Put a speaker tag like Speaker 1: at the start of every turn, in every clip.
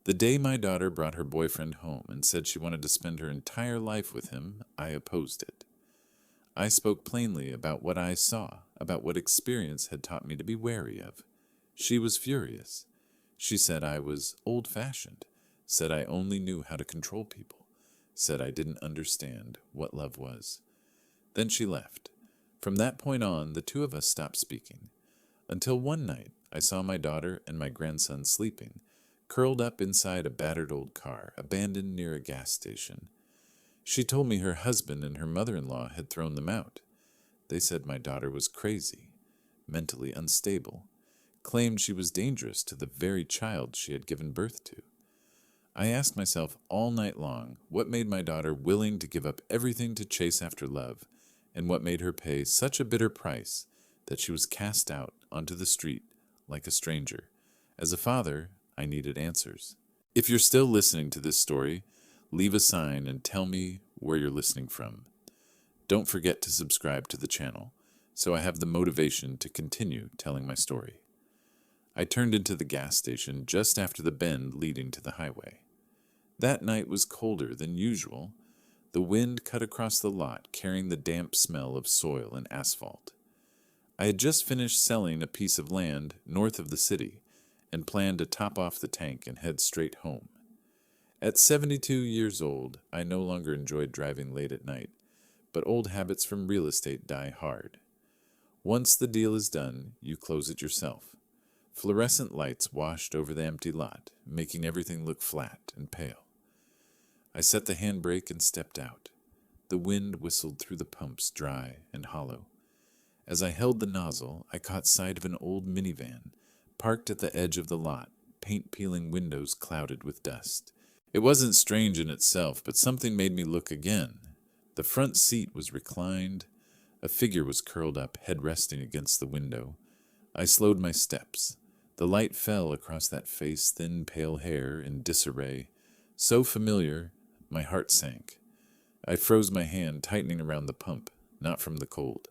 Speaker 1: The day my daughter brought her boyfriend home and said she wanted to spend her entire life with him, I opposed it. I spoke plainly about what I saw, about what experience had taught me to be wary of. She was furious. She said I was old-fashioned, said I only knew how to control people, said I didn't understand what love was. Then she left. From that point on, the two of us stopped speaking. Until one night, I saw my daughter and my grandson sleeping, curled up inside a battered old car, abandoned near a gas station. She told me her husband and her mother-in-law had thrown them out. They said my daughter was crazy, mentally unstable, claimed she was dangerous to the very child she had given birth to. I asked myself all night long what made my daughter willing to give up everything to chase after love, and what made her pay such a bitter price that she was cast out onto the street like a stranger. As a father, I needed answers. If you're still listening to this story, leave a sign and tell me where you're listening from. Don't forget to subscribe to the channel so I have the motivation to continue telling my story. I turned into the gas station just after the bend leading to the highway. That night was colder than usual. The wind cut across the lot, carrying the damp smell of soil and asphalt. I had just finished selling a piece of land north of the city and planned to top off the tank and head straight home. At 72 years old, I no longer enjoyed driving late at night, but old habits from real estate die hard. Once the deal is done, you close it yourself. Fluorescent lights washed over the empty lot, making everything look flat and pale. I set the handbrake and stepped out. The wind whistled through the pumps, dry and hollow. As I held the nozzle, I caught sight of an old minivan, parked at the edge of the lot, paint-peeling windows clouded with dust. It wasn't strange in itself, but something made me look again. The front seat was reclined. A figure was curled up, head resting against the window. I slowed my steps. The light fell across that face, thin, pale hair in disarray. So familiar, my heart sank. I froze my hand, tightening around the pump, not from the cold.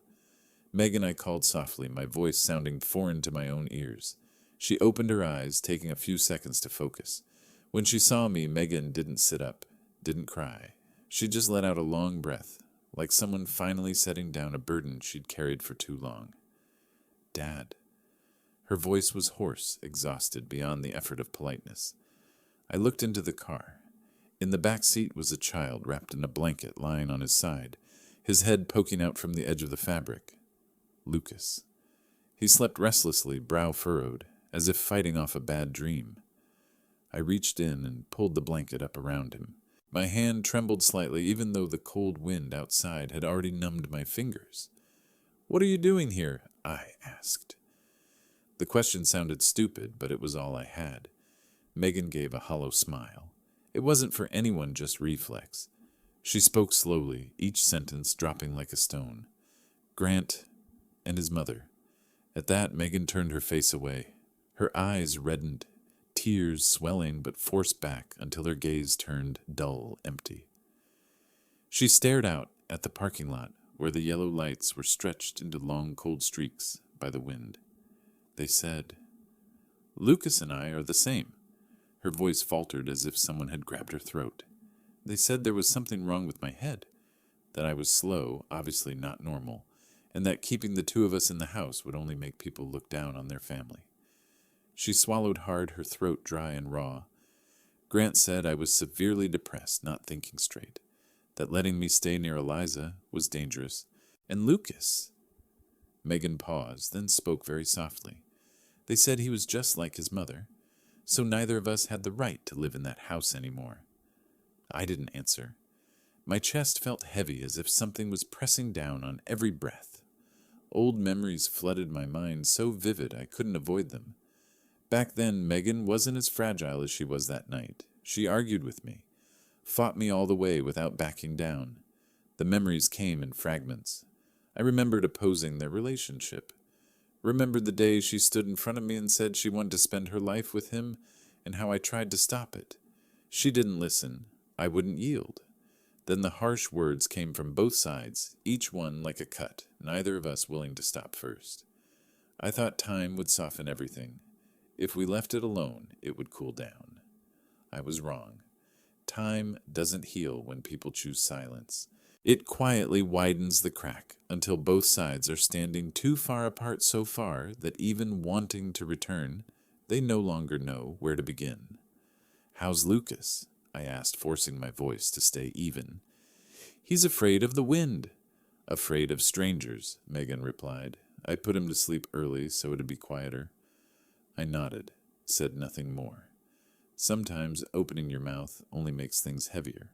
Speaker 1: Megan, I called softly, my voice sounding foreign to my own ears. She opened her eyes, taking a few seconds to focus. When she saw me, Megan didn't sit up, didn't cry. She just let out a long breath, like someone finally setting down a burden she'd carried for too long. Dad. Her voice was hoarse, exhausted beyond the effort of politeness. I looked into the car. In the back seat was a child wrapped in a blanket lying on his side, his head poking out from the edge of the fabric. Lucas. He slept restlessly, brow furrowed, as if fighting off a bad dream. I reached in and pulled the blanket up around him. My hand trembled slightly, even though the cold wind outside had already numbed my fingers. "What are you doing here?" I asked. The question sounded stupid, but it was all I had. Megan gave a hollow smile. It wasn't for anyone, just reflex. She spoke slowly, each sentence dropping like a stone. Grant and his mother. At that, Megan turned her face away. Her eyes reddened, tears swelling but forced back until her gaze turned dull, empty. She stared out at the parking lot where the yellow lights were stretched into long cold streaks by the wind. They said, "Lucas and I are the same." Her voice faltered as if someone had grabbed her throat. They said there was something wrong with my head, that I was slow, obviously not normal, and that keeping the two of us in the house would only make people look down on their family. She swallowed hard, her throat dry and raw. Grant said I was severely depressed, not thinking straight, that letting me stay near Eliza was dangerous. And Lucas. Megan paused, then spoke very softly. They said he was just like his mother, so neither of us had the right to live in that house anymore. I didn't answer. My chest felt heavy, as if something was pressing down on every breath. Old memories flooded my mind, so vivid I couldn't avoid them. Back then, Megan wasn't as fragile as she was that night. She argued with me, fought me all the way without backing down. The memories came in fragments. I remembered opposing their relationship. Remembered the day she stood in front of me and said she wanted to spend her life with him, and how I tried to stop it. She didn't listen. I wouldn't yield. Then the harsh words came from both sides, each one like a cut, neither of us willing to stop first. I thought time would soften everything. If we left it alone, it would cool down. I was wrong. Time doesn't heal when people choose silence. It quietly widens the crack until both sides are standing too far apart, so far that even wanting to return, they no longer know where to begin. "How's Lucas?" I asked, forcing my voice to stay even. "He's afraid of the wind." "Afraid of strangers," Megan replied. "I put him to sleep early so it'd be quieter." I nodded, said nothing more. Sometimes opening your mouth only makes things heavier.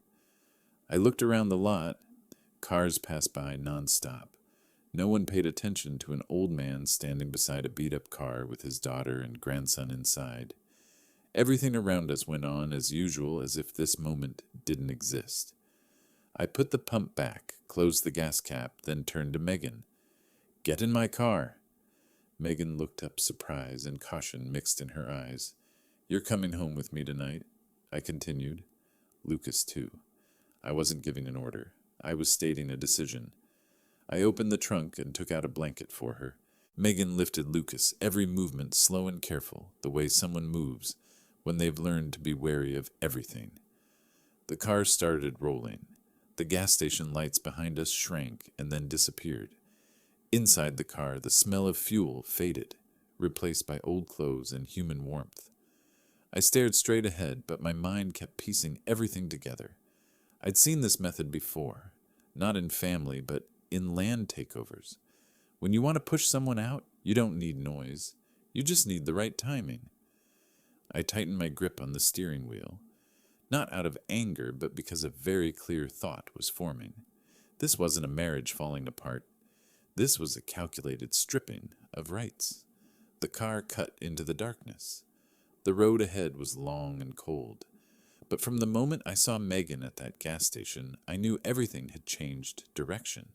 Speaker 1: I looked around the lot. Cars passed by nonstop. No one paid attention to an old man standing beside a beat-up car with his daughter and grandson inside. Everything around us went on as usual, as if this moment didn't exist. I put the pump back, closed the gas cap, then turned to Megan. "Get in my car." Megan looked up, surprise and caution mixed in her eyes. "You're coming home with me tonight," I continued. Lucas, too. I wasn't giving an order. I was stating a decision. I opened the trunk and took out a blanket for her. Megan lifted Lucas, every movement slow and careful, the way someone moves when they've learned to be wary of everything. The car started rolling. The gas station lights behind us shrank and then disappeared. Inside the car, the smell of fuel faded, replaced by old clothes and human warmth. I stared straight ahead, but my mind kept piecing everything together. I'd seen this method before, not in family, but in land takeovers. When you want to push someone out, you don't need noise. You just need the right timing. I tightened my grip on the steering wheel, not out of anger, but because a very clear thought was forming. This wasn't a marriage falling apart. This was a calculated stripping of rights. The car cut into the darkness. The road ahead was long and cold. But from the moment I saw Megan at that gas station, I knew everything had changed direction.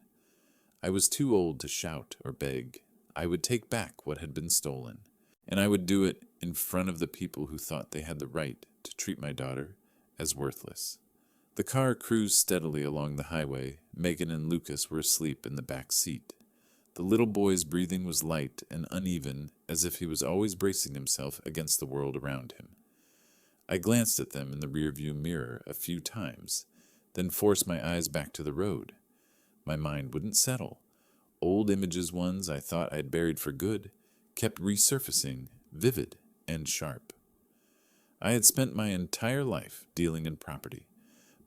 Speaker 1: I was too old to shout or beg. I would take back what had been stolen, and I would do it in front of the people who thought they had the right to treat my daughter as worthless. The car cruised steadily along the highway. Megan and Lucas were asleep in the back seat. The little boy's breathing was light and uneven, as if he was always bracing himself against the world around him. I glanced at them in the rearview mirror a few times, then forced my eyes back to the road. My mind wouldn't settle. Old images, ones I thought I'd buried for good, kept resurfacing, vivid and sharp. I had spent my entire life dealing in property,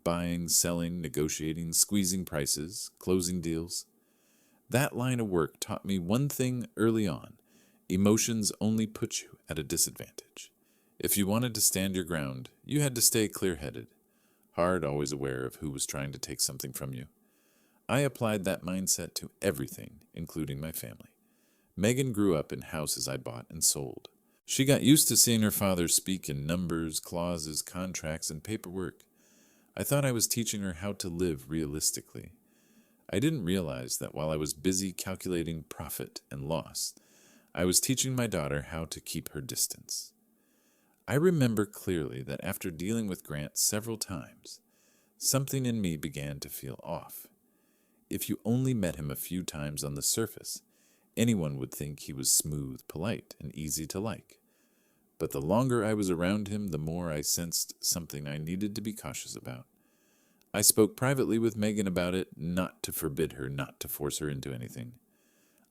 Speaker 1: buying, selling, negotiating, squeezing prices, closing deals. That line of work taught me one thing early on: emotions only put you at a disadvantage. If you wanted to stand your ground, you had to stay clear-headed, hard, always aware of who was trying to take something from you. I applied that mindset to everything, including my family. Megan grew up in houses I bought and sold. She got used to seeing her father speak in numbers, clauses, contracts, and paperwork. I thought I was teaching her how to live realistically. I didn't realize that while I was busy calculating profit and loss, I was teaching my daughter how to keep her distance. I remember clearly that after dealing with Grant several times, something in me began to feel off. If you only met him a few times on the surface, anyone would think he was smooth, polite, and easy to like. But the longer I was around him, the more I sensed something I needed to be cautious about. I spoke privately with Megan about it, not to forbid her, not to force her into anything.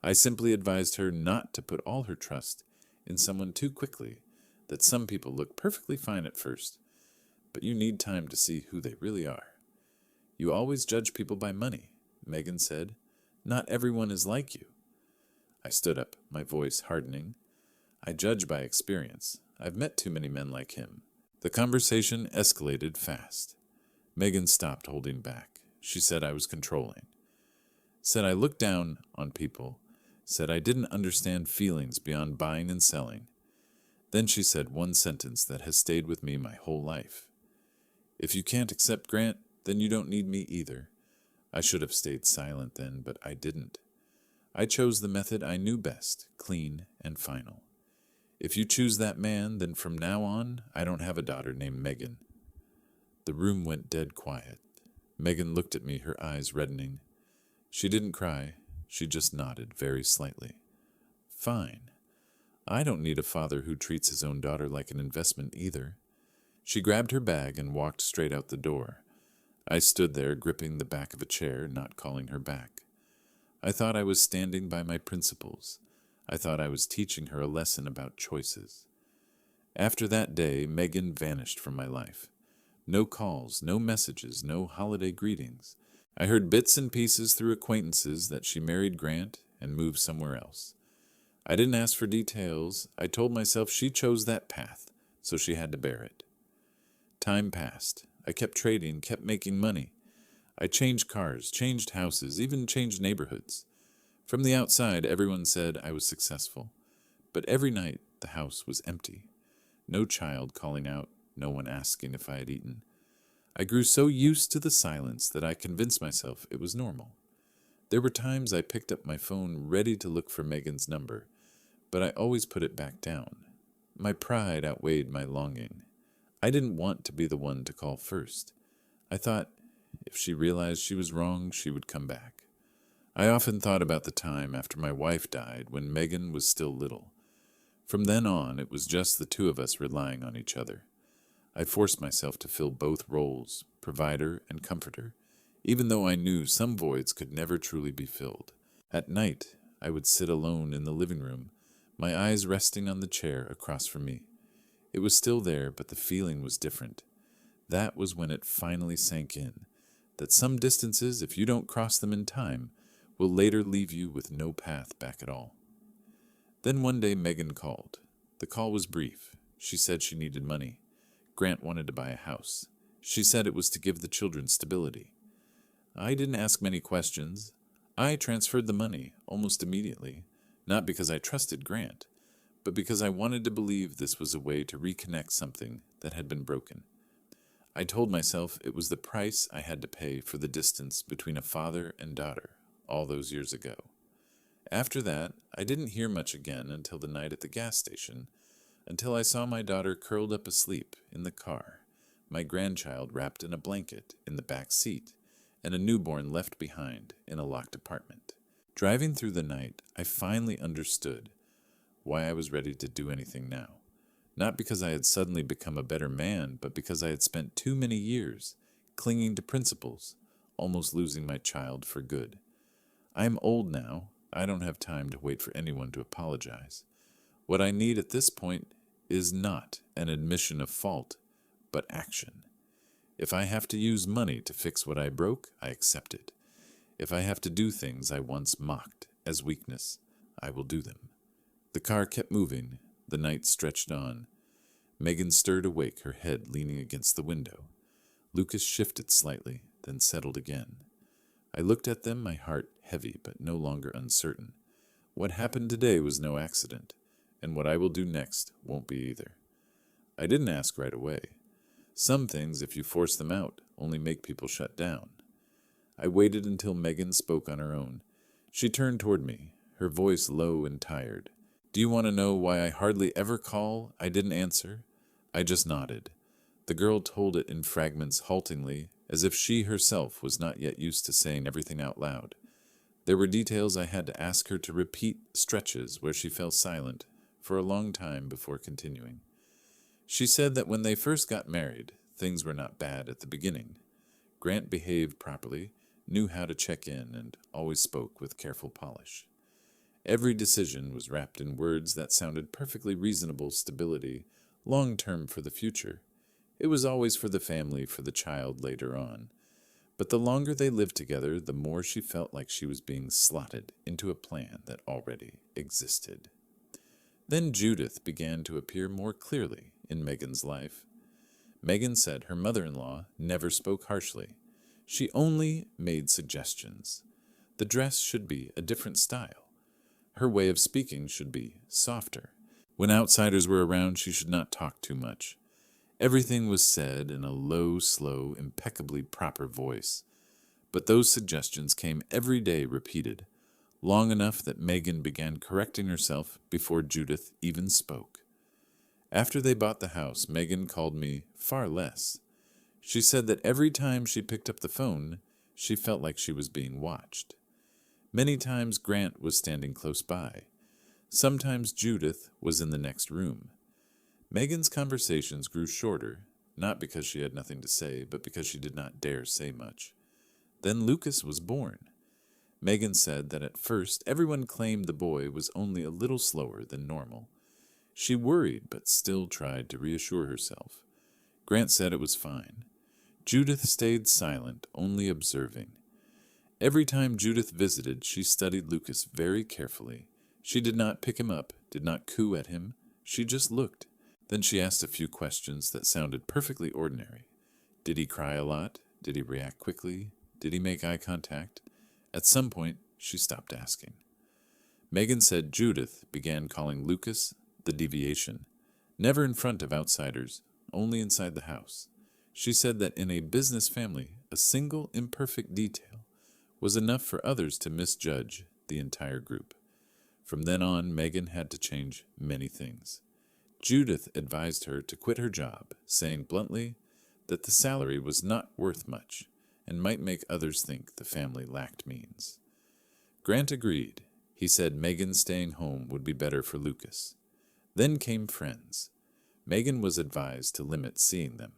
Speaker 1: I simply advised her not to put all her trust in someone too quickly, that some people look perfectly fine at first, but you need time to see who they really are. "You always judge people by money," Megan said. "Not everyone is like you." I stood up, my voice hardening. "I judge by experience. I've met too many men like him." The conversation escalated fast. Megan stopped holding back. She said I was controlling. Said I looked down on people. Said I didn't understand feelings beyond buying and selling. Then she said one sentence that has stayed with me my whole life. "If you can't accept Grant, then you don't need me either." I should have stayed silent then, but I didn't. I chose the method I knew best, clean and final. If you choose that man, then from now on, I don't have a daughter named Megan. The room went dead quiet. Megan looked at me, her eyes reddening. She didn't cry. She just nodded very slightly. "Fine. I don't need a father who treats his own daughter like an investment either." She grabbed her bag and walked straight out the door. I stood there, gripping the back of a chair, not calling her back. I thought I was standing by my principles. I thought I was teaching her a lesson about choices. After that day, Megan vanished from my life. No calls, no messages, no holiday greetings. I heard bits and pieces through acquaintances that she married Grant and moved somewhere else. I didn't ask for details. I told myself she chose that path, so she had to bear it. Time passed. I kept trading, kept making money. I changed cars, changed houses, even changed neighborhoods. From the outside, everyone said I was successful. But every night, the house was empty. No child calling out, no one asking if I had eaten. I grew so used to the silence that I convinced myself it was normal. There were times I picked up my phone ready to look for Megan's number, but I always put it back down. My pride outweighed my longing. I didn't want to be the one to call first. I thought, if she realized she was wrong, she would come back. I often thought about the time after my wife died when Megan was still little. From then on, it was just the two of us relying on each other. I forced myself to fill both roles, provider and comforter, even though I knew some voids could never truly be filled. At night, I would sit alone in the living room, my eyes resting on the chair across from me. It was still there, but the feeling was different. That was when it finally sank in, that some distances, if you don't cross them in time, will later leave you with no path back at all. Then one day Megan called. The call was brief. She said she needed money. Grant wanted to buy a house. She said it was to give the children stability. I didn't ask many questions. I transferred the money almost immediately, not because I trusted Grant, but because I wanted to believe this was a way to reconnect something that had been broken. I told myself it was the price I had to pay for the distance between a father and daughter all those years ago. After that, I didn't hear much again until the night at the gas station, until I saw my daughter curled up asleep in the car, my grandchild wrapped in a blanket in the back seat, and a newborn left behind in a locked apartment. Driving through the night, I finally understood why I was ready to do anything now. Not because I had suddenly become a better man, but because I had spent too many years clinging to principles, almost losing my child for good. I am old now. I don't have time to wait for anyone to apologize. What I need at this point is not an admission of fault, but action. If I have to use money to fix what I broke, I accept it. If I have to do things I once mocked as weakness, I will do them. The car kept moving. The night stretched on. Megan stirred awake, her head leaning against the window. Lucas shifted slightly, then settled again. I looked at them, my heart heavy but no longer uncertain. What happened today was no accident, and what I will do next won't be either. I didn't ask right away. Some things, if you force them out, only make people shut down. I waited until Megan spoke on her own. She turned toward me, her voice low and tired. "Do you want to know why I hardly ever call?" I didn't answer. I just nodded. The girl told it in fragments haltingly, as if she herself was not yet used to saying everything out loud. There were details I had to ask her to repeat, stretches where she fell silent for a long time before continuing. She said that when they first got married, things were not bad at the beginning. Grant behaved properly, knew how to check in, and always spoke with careful polish. Every decision was wrapped in words that sounded perfectly reasonable: stability, long-term for the future. It was always for the family, for the child later on. But the longer they lived together, the more she felt like she was being slotted into a plan that already existed. Then Judith began to appear more clearly in Megan's life. Megan said her mother-in-law never spoke harshly. She only made suggestions. The dress should be a different style. Her way of speaking should be softer. When outsiders were around, she should not talk too much. Everything was said in a low, slow, impeccably proper voice. But those suggestions came every day repeated, long enough that Megan began correcting herself before Judith even spoke. After they bought the house, Megan called me far less. She said that every time she picked up the phone, she felt like she was being watched. Many times Grant was standing close by. Sometimes Judith was in the next room. Megan's conversations grew shorter. not because she had nothing to say, but because she did not dare say much. Then Lucas was born. Megan said that at first everyone claimed the boy was only a little slower than normal. She worried, but still tried to reassure herself. Grant said it was fine. Judith stayed silent, only observing. Every time Judith visited, she studied Lucas very carefully. She did not pick him up, did not coo at him. She just looked. Then she asked a few questions that sounded perfectly ordinary. Did he cry a lot? Did he react quickly? Did he make eye contact? At some point, she stopped asking. Megan said Judith began calling Lucas the deviation, never in front of outsiders, only inside the house. She said that in a business family, a single imperfect detail was enough for others to misjudge the entire group. From then on, Megan had to change many things. Judith advised her to quit her job, saying bluntly that the salary was not worth much and might make others think the family lacked means. Grant agreed. He said Megan staying home would be better for Lucas. Then came friends. Megan was advised to limit seeing them.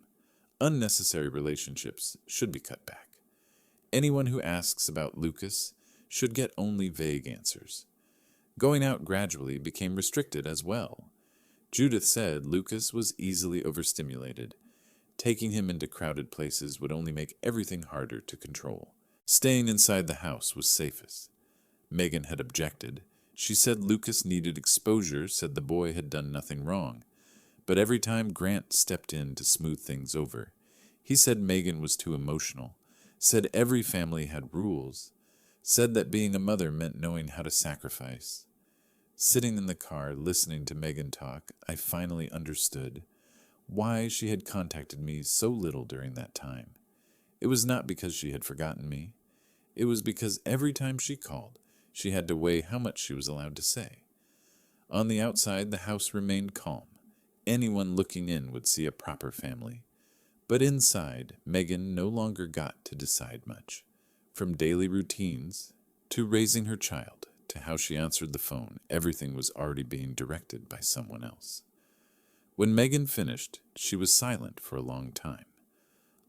Speaker 1: Unnecessary relationships should be cut back. Anyone who asks about Lucas should get only vague answers. Going out gradually became restricted as well. Judith said Lucas was easily overstimulated. Taking him into crowded places would only make everything harder to control. Staying inside the house was safest. Megan had objected. She said Lucas needed exposure, said the boy had done nothing wrong. But every time Grant stepped in to smooth things over, he said Megan was too emotional, said every family had rules, said that being a mother meant knowing how to sacrifice. Sitting in the car, listening to Megan talk, I finally understood why she had contacted me so little during that time. It was not because she had forgotten me. It was because every time she called, she had to weigh how much she was allowed to say. On the outside, the house remained calm. Anyone looking in would see a proper family. But inside, Megan no longer got to decide much. From daily routines to raising her child to how she answered the phone, everything was already being directed by someone else. When Megan finished, she was silent for a long time.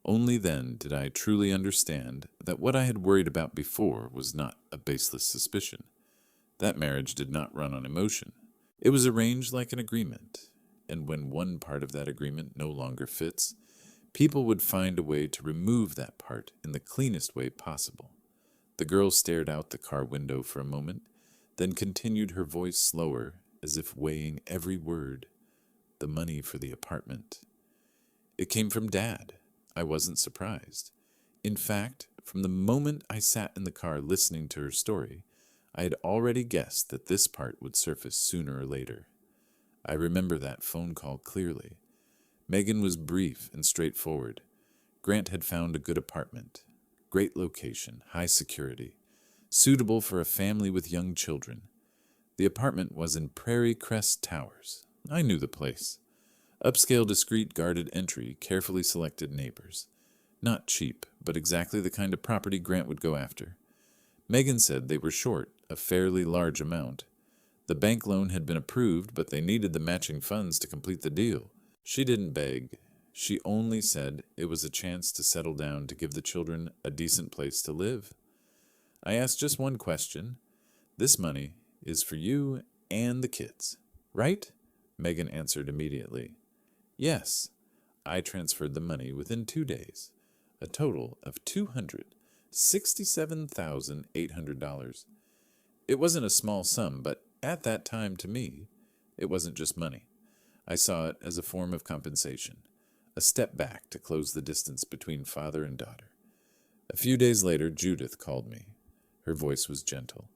Speaker 1: Only then did I truly understand that what I had worried about before was not a baseless suspicion. That marriage did not run on emotion. It was arranged like an agreement, and when one part of that agreement no longer fits, people would find a way to remove that part in the cleanest way possible. The girl stared out the car window for a moment, then continued, her voice slower, as if weighing every word. The money for the apartment. It came from Dad. I wasn't surprised. In fact, from the moment I sat in the car listening to her story, I had already guessed that this part would surface sooner or later. I remember that phone call clearly. Megan was brief and straightforward. Grant had found a good apartment. Great location, high security, suitable for a family with young children. The apartment was in Prairie Crest Towers. I knew the place. Upscale, discreet, guarded entry, carefully selected neighbors. Not cheap, but exactly the kind of property Grant would go after. Megan said they were short a fairly large amount. The bank loan had been approved, but they needed the matching funds to complete the deal. She didn't beg. She only said it was a chance to settle down to give the children a decent place to live. I asked just one question. This money is for you and the kids, right? Megan answered immediately. Yes. I transferred the money within 2 days, a total of $267,800. It wasn't a small sum, but at that time, to me, it wasn't just money. I saw it as a form of compensation, a step back to close the distance between father and daughter. A few days later, Judith called me. Her voice was gentle,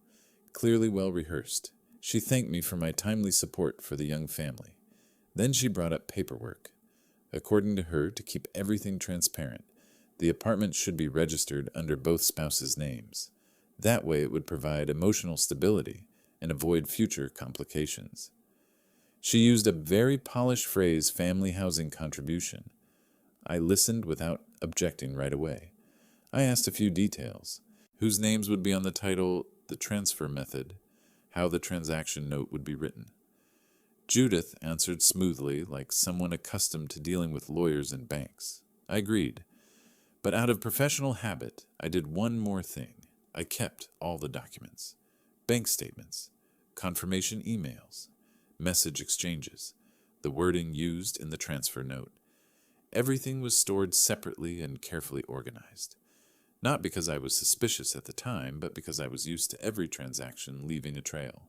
Speaker 1: clearly well rehearsed. She thanked me for my timely support for the young family. Then she brought up paperwork. According to her, to keep everything transparent, the apartment should be registered under both spouses' names. That way it would provide emotional stability and avoid future complications. She used a very polished phrase, family housing contribution. I listened without objecting right away. I asked a few details. Whose names would be on the title, the transfer method, how the transaction note would be written. Judith answered smoothly, like someone accustomed to dealing with lawyers and banks. I agreed. But out of professional habit, I did one more thing. I kept all the documents. Bank statements, confirmation emails, message exchanges, the wording used in the transfer note. Everything was stored separately and carefully organized. Not because I was suspicious at the time, but because I was used to every transaction leaving a trail.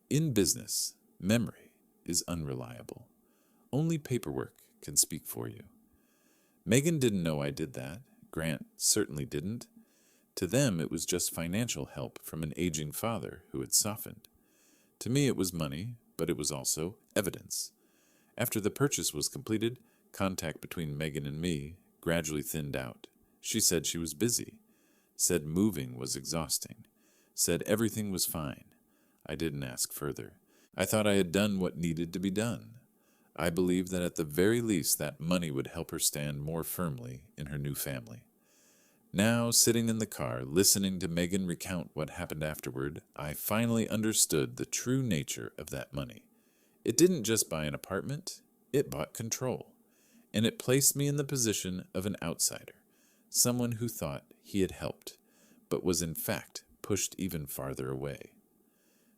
Speaker 1: In business, memory is unreliable. Only paperwork can speak for you. Megan didn't know I did that. Grant certainly didn't. To them, it was just financial help from an aging father who had softened. To me, it was money, but it was also evidence. After the purchase was completed, contact between Megan and me gradually thinned out. She said she was busy, said moving was exhausting, said everything was fine. I didn't ask further. I thought I had done what needed to be done. I believed that at the very least that money would help her stand more firmly in her new family. Now, sitting in the car, listening to Megan recount what happened afterward, I finally understood the true nature of that money. It didn't just buy an apartment, it bought control. And it placed me in the position of an outsider, someone who thought he had helped, but was in fact pushed even farther away.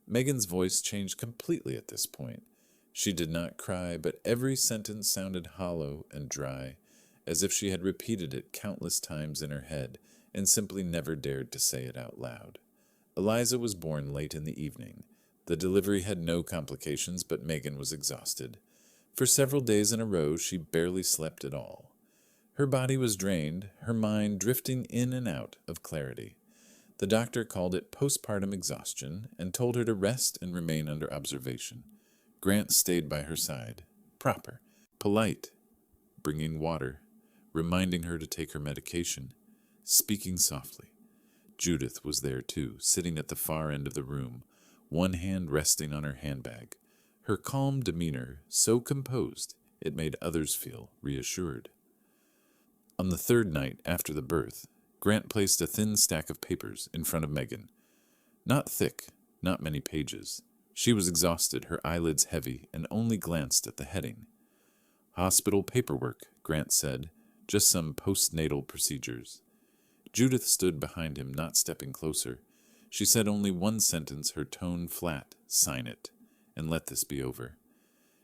Speaker 1: Megan's voice changed completely at this point. She did not cry, but every sentence sounded hollow and dry, as if she had repeated it countless times in her head and simply never dared to say it out loud. Eliza was born late in the evening. The delivery had no complications, but Megan was exhausted. For several days in a row, she barely slept at all. Her body was drained, her mind drifting in and out of clarity. The doctor called it postpartum exhaustion and told her to rest and remain under observation. Grant stayed by her side, proper, polite, bringing water, reminding her to take her medication, speaking softly. Judith was there too, sitting at the far end of the room, one hand resting on her handbag. Her calm demeanor so composed it made others feel reassured. On the third night after the birth, Grant placed a thin stack of papers in front of Megan. Not thick, not many pages. She was exhausted, her eyelids heavy, and only glanced at the heading. Hospital paperwork, Grant said, just some postnatal procedures. Judith stood behind him, not stepping closer. She said only one sentence, her tone flat, "Sign it, and let this be over."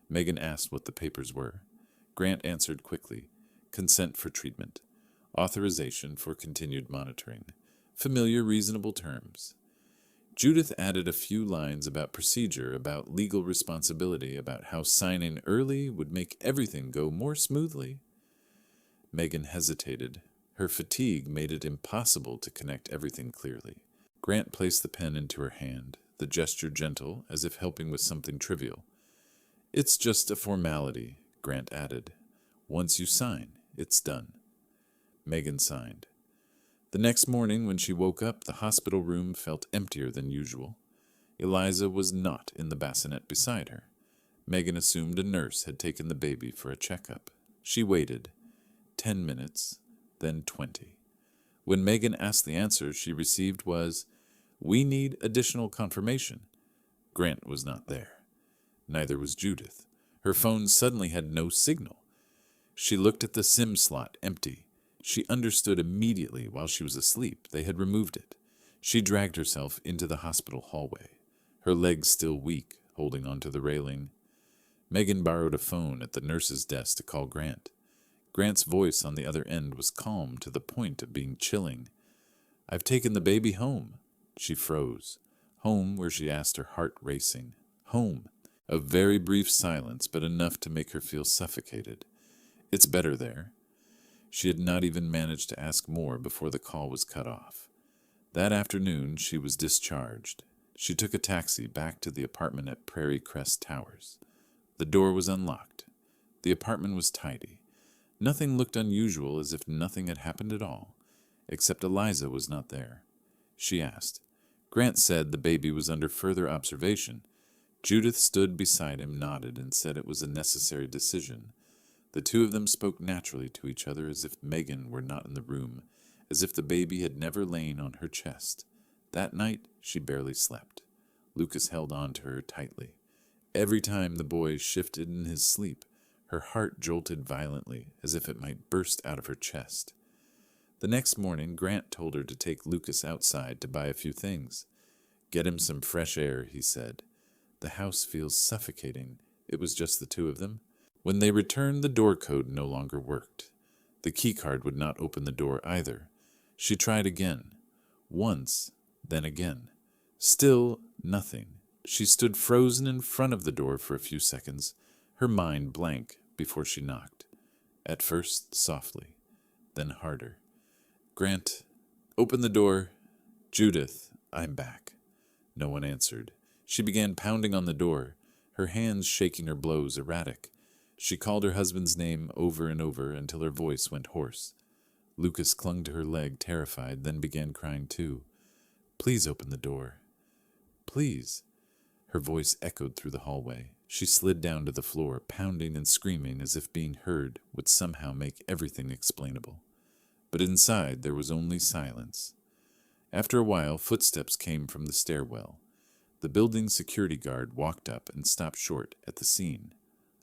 Speaker 1: Megan asked what the papers were. Grant answered quickly, "Consent for treatment. Authorization for continued monitoring. Familiar, reasonable terms." Judith added a few lines about procedure, about legal responsibility, about how signing early would make everything go more smoothly. Megan hesitated. Her fatigue made it impossible to connect everything clearly. Grant placed the pen into her hand, the gesture gentle, as if helping with something trivial. "It's just a formality," Grant added. "Once you sign, it's done." Megan signed. The next morning, when she woke up, the hospital room felt emptier than usual. Eliza was not in the bassinet beside her. Megan assumed a nurse had taken the baby for a checkup. She waited. 10 minutes, then 20. When Megan asked the answer she received was, "We need additional confirmation." Grant was not there. Neither was Judith. Her phone suddenly had no signal. She looked at the SIM slot, empty. She understood immediately while she was asleep they had removed it. She dragged herself into the hospital hallway, her legs still weak, holding onto the railing. Megan borrowed a phone at the nurse's desk to call Grant. Grant's voice on the other end was calm to the point of being chilling. "I've taken the baby home." She froze. Home where she asked, her heart racing. Home. A very brief silence, but enough to make her feel suffocated. "It's better there." She had not even managed to ask more before the call was cut off. That afternoon, she was discharged. She took a taxi back to the apartment at Prairie Crest Towers. The door was unlocked. The apartment was tidy. Nothing looked unusual, as if nothing had happened at all, except Eliza was not there. She asked. Grant said the baby was under further observation. Judith stood beside him, nodded, and said it was a necessary decision. The two of them spoke naturally to each other, as if Megan were not in the room, as if the baby had never lain on her chest. That night she barely slept. Lucas held on to her tightly. Every time the boy shifted in his sleep, her heart jolted violently, as if it might burst out of her chest. The next morning, Grant told her to take Lucas outside to buy a few things. "Get him some fresh air," he said. "The house feels suffocating." It was just the two of them. When they returned, the door code no longer worked. The keycard would not open the door either. She tried again. Once, then again. Still nothing. She stood frozen in front of the door for a few seconds, her mind blank, before she knocked. At first softly, then harder. "Grant, open the door." "Judith, I'm back." No one answered. She began pounding on the door, her hands shaking her blows erratic. She called her husband's name over and over until her voice went hoarse. Lucas clung to her leg, terrified, then began crying too. "Please open the door. Please." Her voice echoed through the hallway. She slid down to the floor, pounding and screaming as if being heard would somehow make everything explainable. But inside there was only silence. After a while, footsteps came from the stairwell. The building's security guard walked up and stopped short at the scene.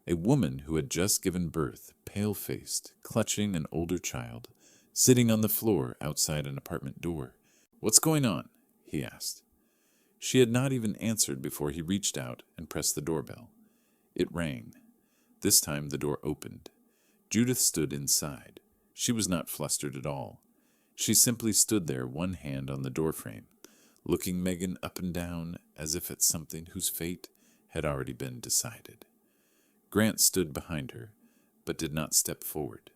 Speaker 1: A woman who had just given birth, pale-faced, clutching an older child, sitting on the floor outside an apartment door. "What's going on?" he asked. She had not even answered before he reached out and pressed the doorbell. It rang. This time the door opened. Judith stood inside. She was not flustered at all. She simply stood there, one hand on the doorframe, looking Megan up and down as if at something whose fate had already been decided. Grant stood behind her, but did not step forward.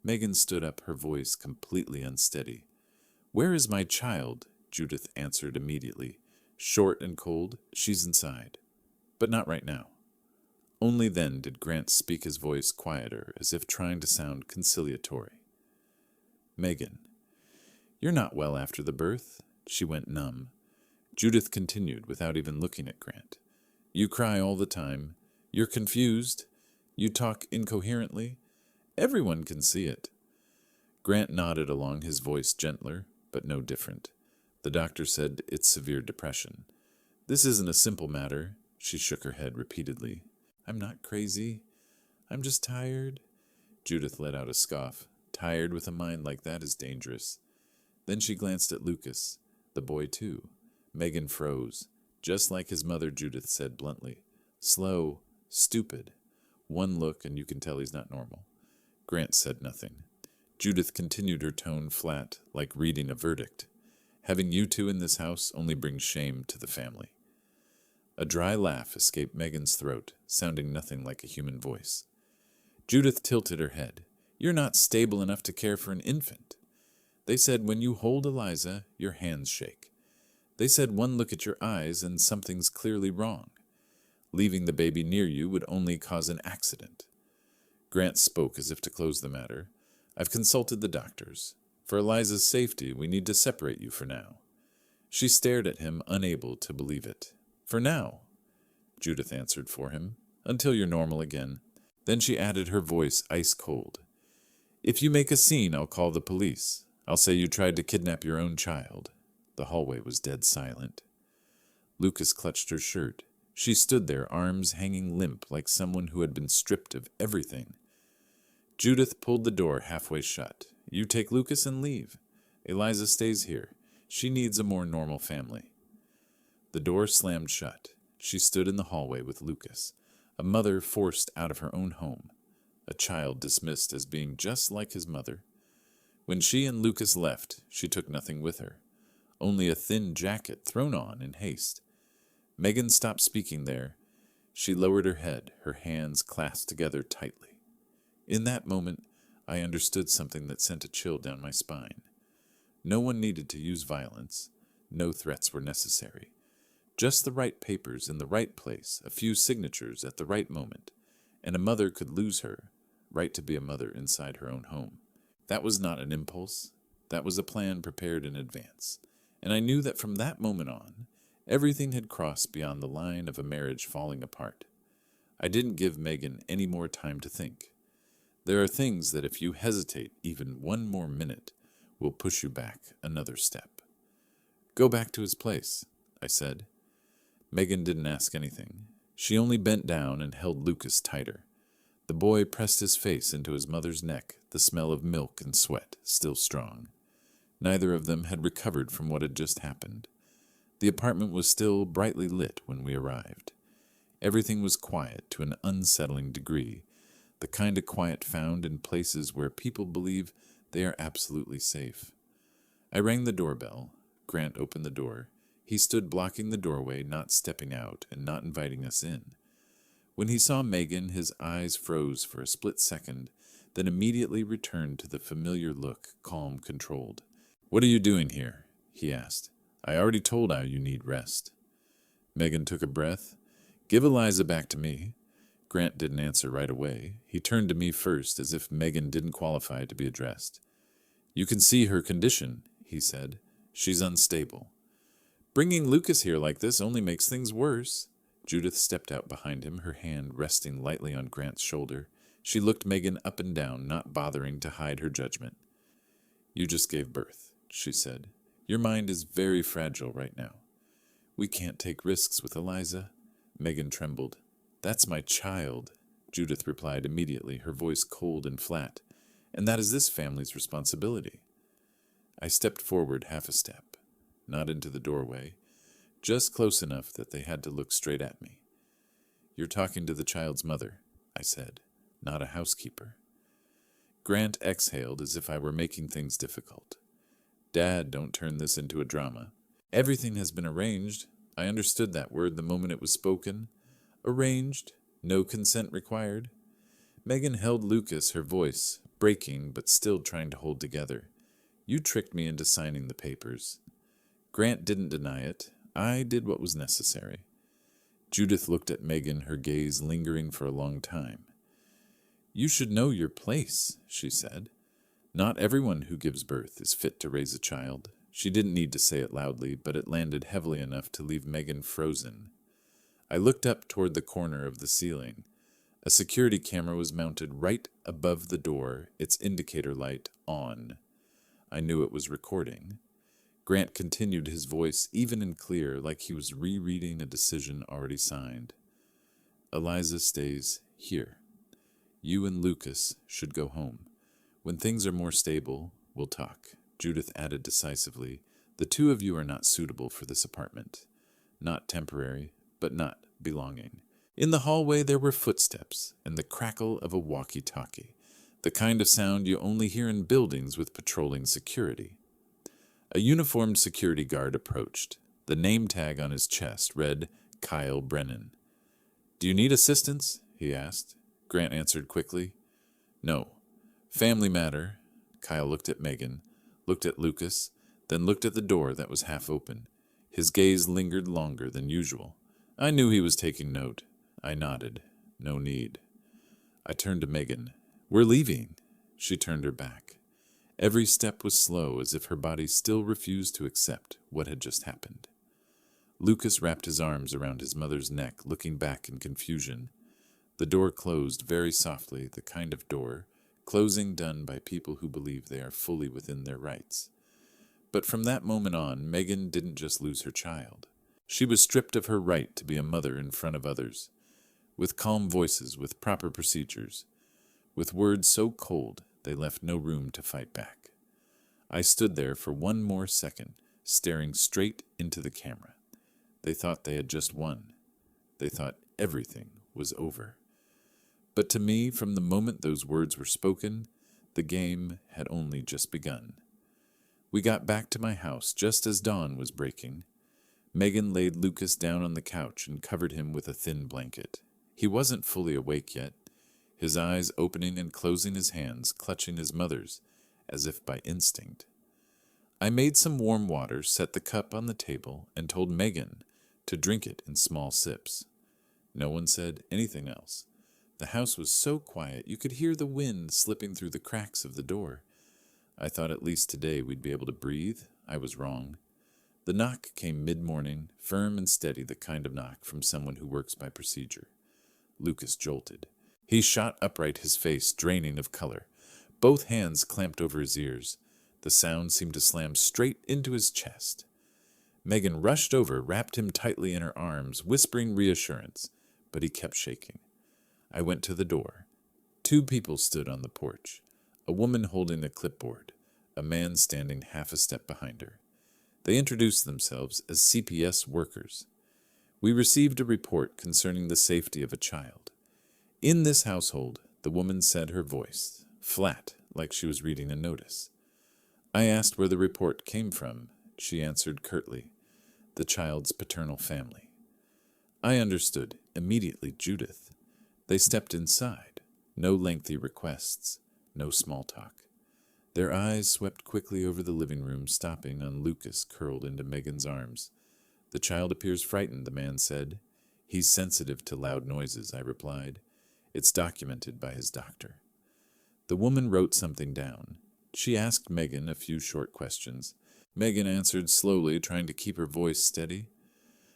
Speaker 1: Megan stood up, her voice completely unsteady. "Where is my child?" Judith answered immediately. Short and cold. "She's inside. But not right now." Only then did Grant speak, his voice quieter, as if trying to sound conciliatory. "Megan, you're not well after the birth." She went numb. Judith continued without even looking at Grant. "You cry all the time. You're confused. You talk incoherently. Everyone can see it." Grant nodded along, his voice gentler, but no different. The doctor said it's severe depression. "This isn't a simple matter." She shook her head repeatedly. "I'm not crazy. I'm just tired." Judith let out a scoff. Tired with a mind like that is dangerous. Then she glanced at Lucas, the boy too. Megan froze. "Just like his mother," Judith said bluntly. "Slow, stupid. One look and you can tell he's not normal." Grant said nothing. Judith continued, her tone flat, like reading a verdict. "Having you two in this house only brings shame to the family." A dry laugh escaped Megan's throat, sounding nothing like a human voice. Judith tilted her head. "You're not stable enough to care for an infant. They said when you hold Eliza, your hands shake. They said one look at your eyes and something's clearly wrong. Leaving the baby near you would only cause an accident." Grant spoke as if to close the matter. "I've consulted the doctors. For Eliza's safety, we need to separate you for now." She stared at him, unable to believe it. "For now," Judith answered for him, "until you're normal again." Then she added, her voice ice cold. "If you make a scene, I'll call the police. I'll say you tried to kidnap your own child." The hallway was dead silent. Lucas clutched her shirt. She stood there, arms hanging limp like someone who had been stripped of everything. Judith pulled the door halfway shut. "You take Lucas and leave. Eliza stays here. She needs a more normal family." The door slammed shut. She stood in the hallway with Lucas, a mother forced out of her own home, a child dismissed as being just like his mother. When she and Lucas left, she took nothing with her, only a thin jacket thrown on in haste. Megan stopped speaking there. She lowered her head, her hands clasped together tightly. In that moment, I understood something that sent a chill down my spine. No one needed to use violence. No threats were necessary. Just the right papers in the right place, a few signatures at the right moment, and a mother could lose her right to be a mother inside her own home. That was not an impulse. That was a plan prepared in advance. And I knew that from that moment on, everything had crossed beyond the line of a marriage falling apart. I didn't give Megan any more time to think. There are things that if you hesitate even one more minute, will push you back another step. "Go back to his place," I said. Megan didn't ask anything. She only bent down and held Lucas tighter. The boy pressed his face into his mother's neck, the smell of milk and sweat still strong. Neither of them had recovered from what had just happened. The apartment was still brightly lit when we arrived. Everything was quiet to an unsettling degree, the kind of quiet found in places where people believe they are absolutely safe. I rang the doorbell. Grant opened the door. He stood blocking the doorway, not stepping out and not inviting us in. When he saw Megan, his eyes froze for a split second, then immediately returned to the familiar look, calm, controlled. "What are you doing here?" he asked. "I already told you you need rest." Megan took a breath. "Give Eliza back to me." Grant didn't answer right away. He turned to me first, as if Megan didn't qualify to be addressed. "You can see her condition," he said. "She's unstable." "Bringing Lucas here like this only makes things worse." Judith stepped out behind him, her hand resting lightly on Grant's shoulder. She looked Megan up and down, not bothering to hide her judgment. "You just gave birth," she said. "Your mind is very fragile right now." "We can't take risks with Eliza." Megan trembled. "That's my child," Judith replied immediately, her voice cold and flat. "And that is this family's responsibility." I stepped forward half a step, not into the doorway, just close enough that they had to look straight at me. "You're talking to the child's mother," I said, "not a housekeeper." Grant exhaled as if I were making things difficult. "Dad, don't turn this into a drama. Everything has been arranged." I understood that word the moment it was spoken. Arranged, no consent required. Megan held Lucas, her voice breaking but still trying to hold together. "You tricked me into signing the papers." Grant didn't deny it. I did what was necessary. Judith looked at Megan, her gaze lingering for a long time. "You should know your place," she said. "Not everyone who gives birth is fit to raise a child." She didn't need to say it loudly, but it landed heavily enough to leave Megan frozen. I looked up toward the corner of the ceiling. A security camera was mounted right above the door, its indicator light on. I knew it was recording. Grant continued, his voice even and clear, like he was rereading a decision already signed. "Eliza stays here. You and Lucas should go home. When things are more stable, we'll talk." Judith added decisively, "The two of you are not suitable for this apartment. Not temporary, but not belonging." In the hallway there were footsteps and the crackle of a walkie-talkie, the kind of sound you only hear in buildings with patrolling security. A uniformed security guard approached. The name tag on his chest read Kyle Brennan. "Do you need assistance?" he asked. Grant answered quickly. "No. Family matter." Kyle looked at Megan, looked at Lucas, then looked at the door that was half open. His gaze lingered longer than usual. I knew he was taking note. I nodded. "No need." I turned to Megan. "We're leaving." She turned her back. Every step was slow, as if her body still refused to accept what had just happened. Lucas wrapped his arms around his mother's neck, looking back in confusion. The door closed very softly, the kind of door, closing done by people who believe they are fully within their rights. But from that moment on, Megan didn't just lose her child. She was stripped of her right to be a mother in front of others, with calm voices, with proper procedures, with words so cold they left no room to fight back. I stood there for one more second, staring straight into the camera. They thought they had just won. They thought everything was over. But to me, from the moment those words were spoken, the game had only just begun. We got back to my house just as dawn was breaking. Megan laid Lucas down on the couch and covered him with a thin blanket. He wasn't fully awake yet, his eyes opening and closing, his hands clutching his mother's, as if by instinct. I made some warm water, set the cup on the table, and told Megan to drink it in small sips. No one said anything else. The house was so quiet you could hear the wind slipping through the cracks of the door. I thought at least today we'd be able to breathe. I was wrong. The knock came mid-morning, firm and steady, the kind of knock from someone who works by procedure. Lucas jolted. He shot upright, his face draining of color. Both hands clamped over his ears. The sound seemed to slam straight into his chest. Megan rushed over, wrapped him tightly in her arms, whispering reassurance. but he kept shaking. I went to the door. Two people stood on the porch, a woman holding a clipboard, a man standing half a step behind her. They introduced themselves as CPS workers. We received a report concerning the safety of a child. In this household, the woman said, her voice flat, like she was reading a notice. I asked where the report came from. She answered curtly, the child's paternal family. I understood immediately Judith. They stepped inside. No lengthy requests, no small talk. Their eyes swept quickly over the living room, stopping on Lucas curled into Megan's arms. The child appears frightened, the man said. He's sensitive to loud noises, I replied. It's documented by his doctor. The woman wrote something down. She asked Megan a few short questions. Megan answered slowly, trying to keep her voice steady.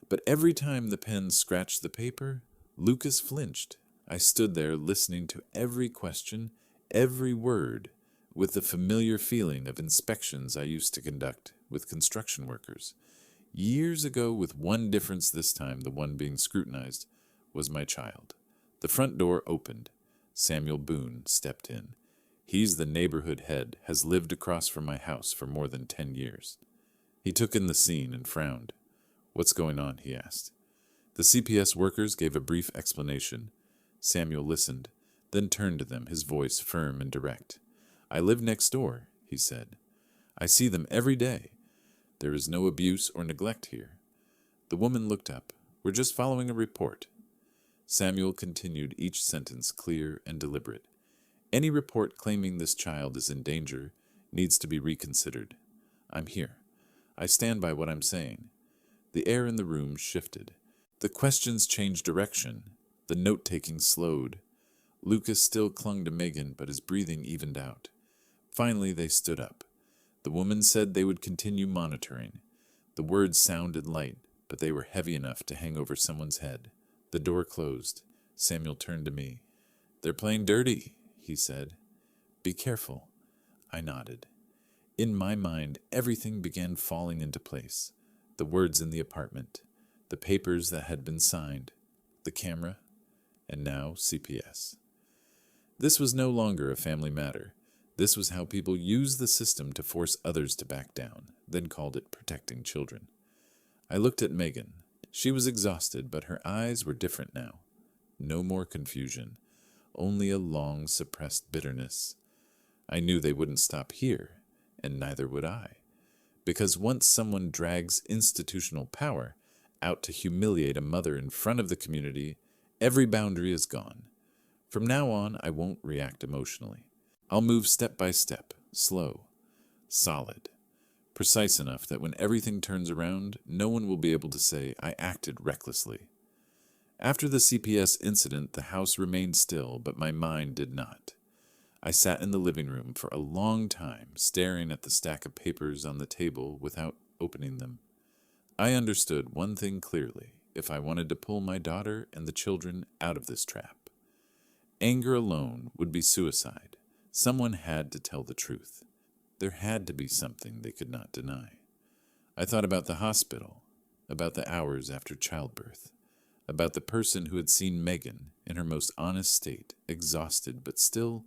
Speaker 1: But every time the pen scratched the paper, Lucas flinched. I stood there listening to every question, every word, with the familiar feeling of inspections I used to conduct with construction workers. Years ago, with one difference this time, the one being scrutinized was my child. The front door opened. Samuel Boone stepped in. He's the neighborhood head, has lived across from my house for more than 10 years. He took in the scene and frowned. What's going on? He asked. The CPS workers gave a brief explanation. Samuel listened, then turned to them, his voice firm and direct. I live next door, he said. I see them every day. There is no abuse or neglect here. The woman looked up. We're just following a report. Samuel continued, each sentence clear and deliberate. Any report claiming this child is in danger needs to be reconsidered. I'm here. I stand by what I'm saying. The air in the room shifted. The questions changed direction. The note-taking slowed. Lucas still clung to Megan, but his breathing evened out. Finally, they stood up. The woman said they would continue monitoring. The words sounded light, but they were heavy enough to hang over someone's head. The door closed. Samuel turned to me. They're playing dirty, he said. Be careful. I nodded. In my mind, everything began falling into place. The words in the apartment, the papers that had been signed, the camera, and now CPS. This was no longer a family matter. This was how people used the system to force others to back down, then called it protecting children. I looked at Megan. She was exhausted, but her eyes were different now. No more confusion, only a long suppressed bitterness. I knew they wouldn't stop here, and neither would I. Because once someone drags institutional power out to humiliate a mother in front of the community, every boundary is gone. From now on, I won't react emotionally. I'll move step by step, slow, solid, precise enough that when everything turns around, no one will be able to say I acted recklessly. After the CPS incident, the house remained still, but my mind did not. I sat in the living room for a long time, staring at the stack of papers on the table without opening them. I understood one thing clearly: if I wanted to pull my daughter and the children out of this trap, anger alone would be suicide. Someone had to tell the truth. There had to be something they could not deny. I thought about the hospital, about the hours after childbirth, about the person who had seen Megan in her most honest state, exhausted but still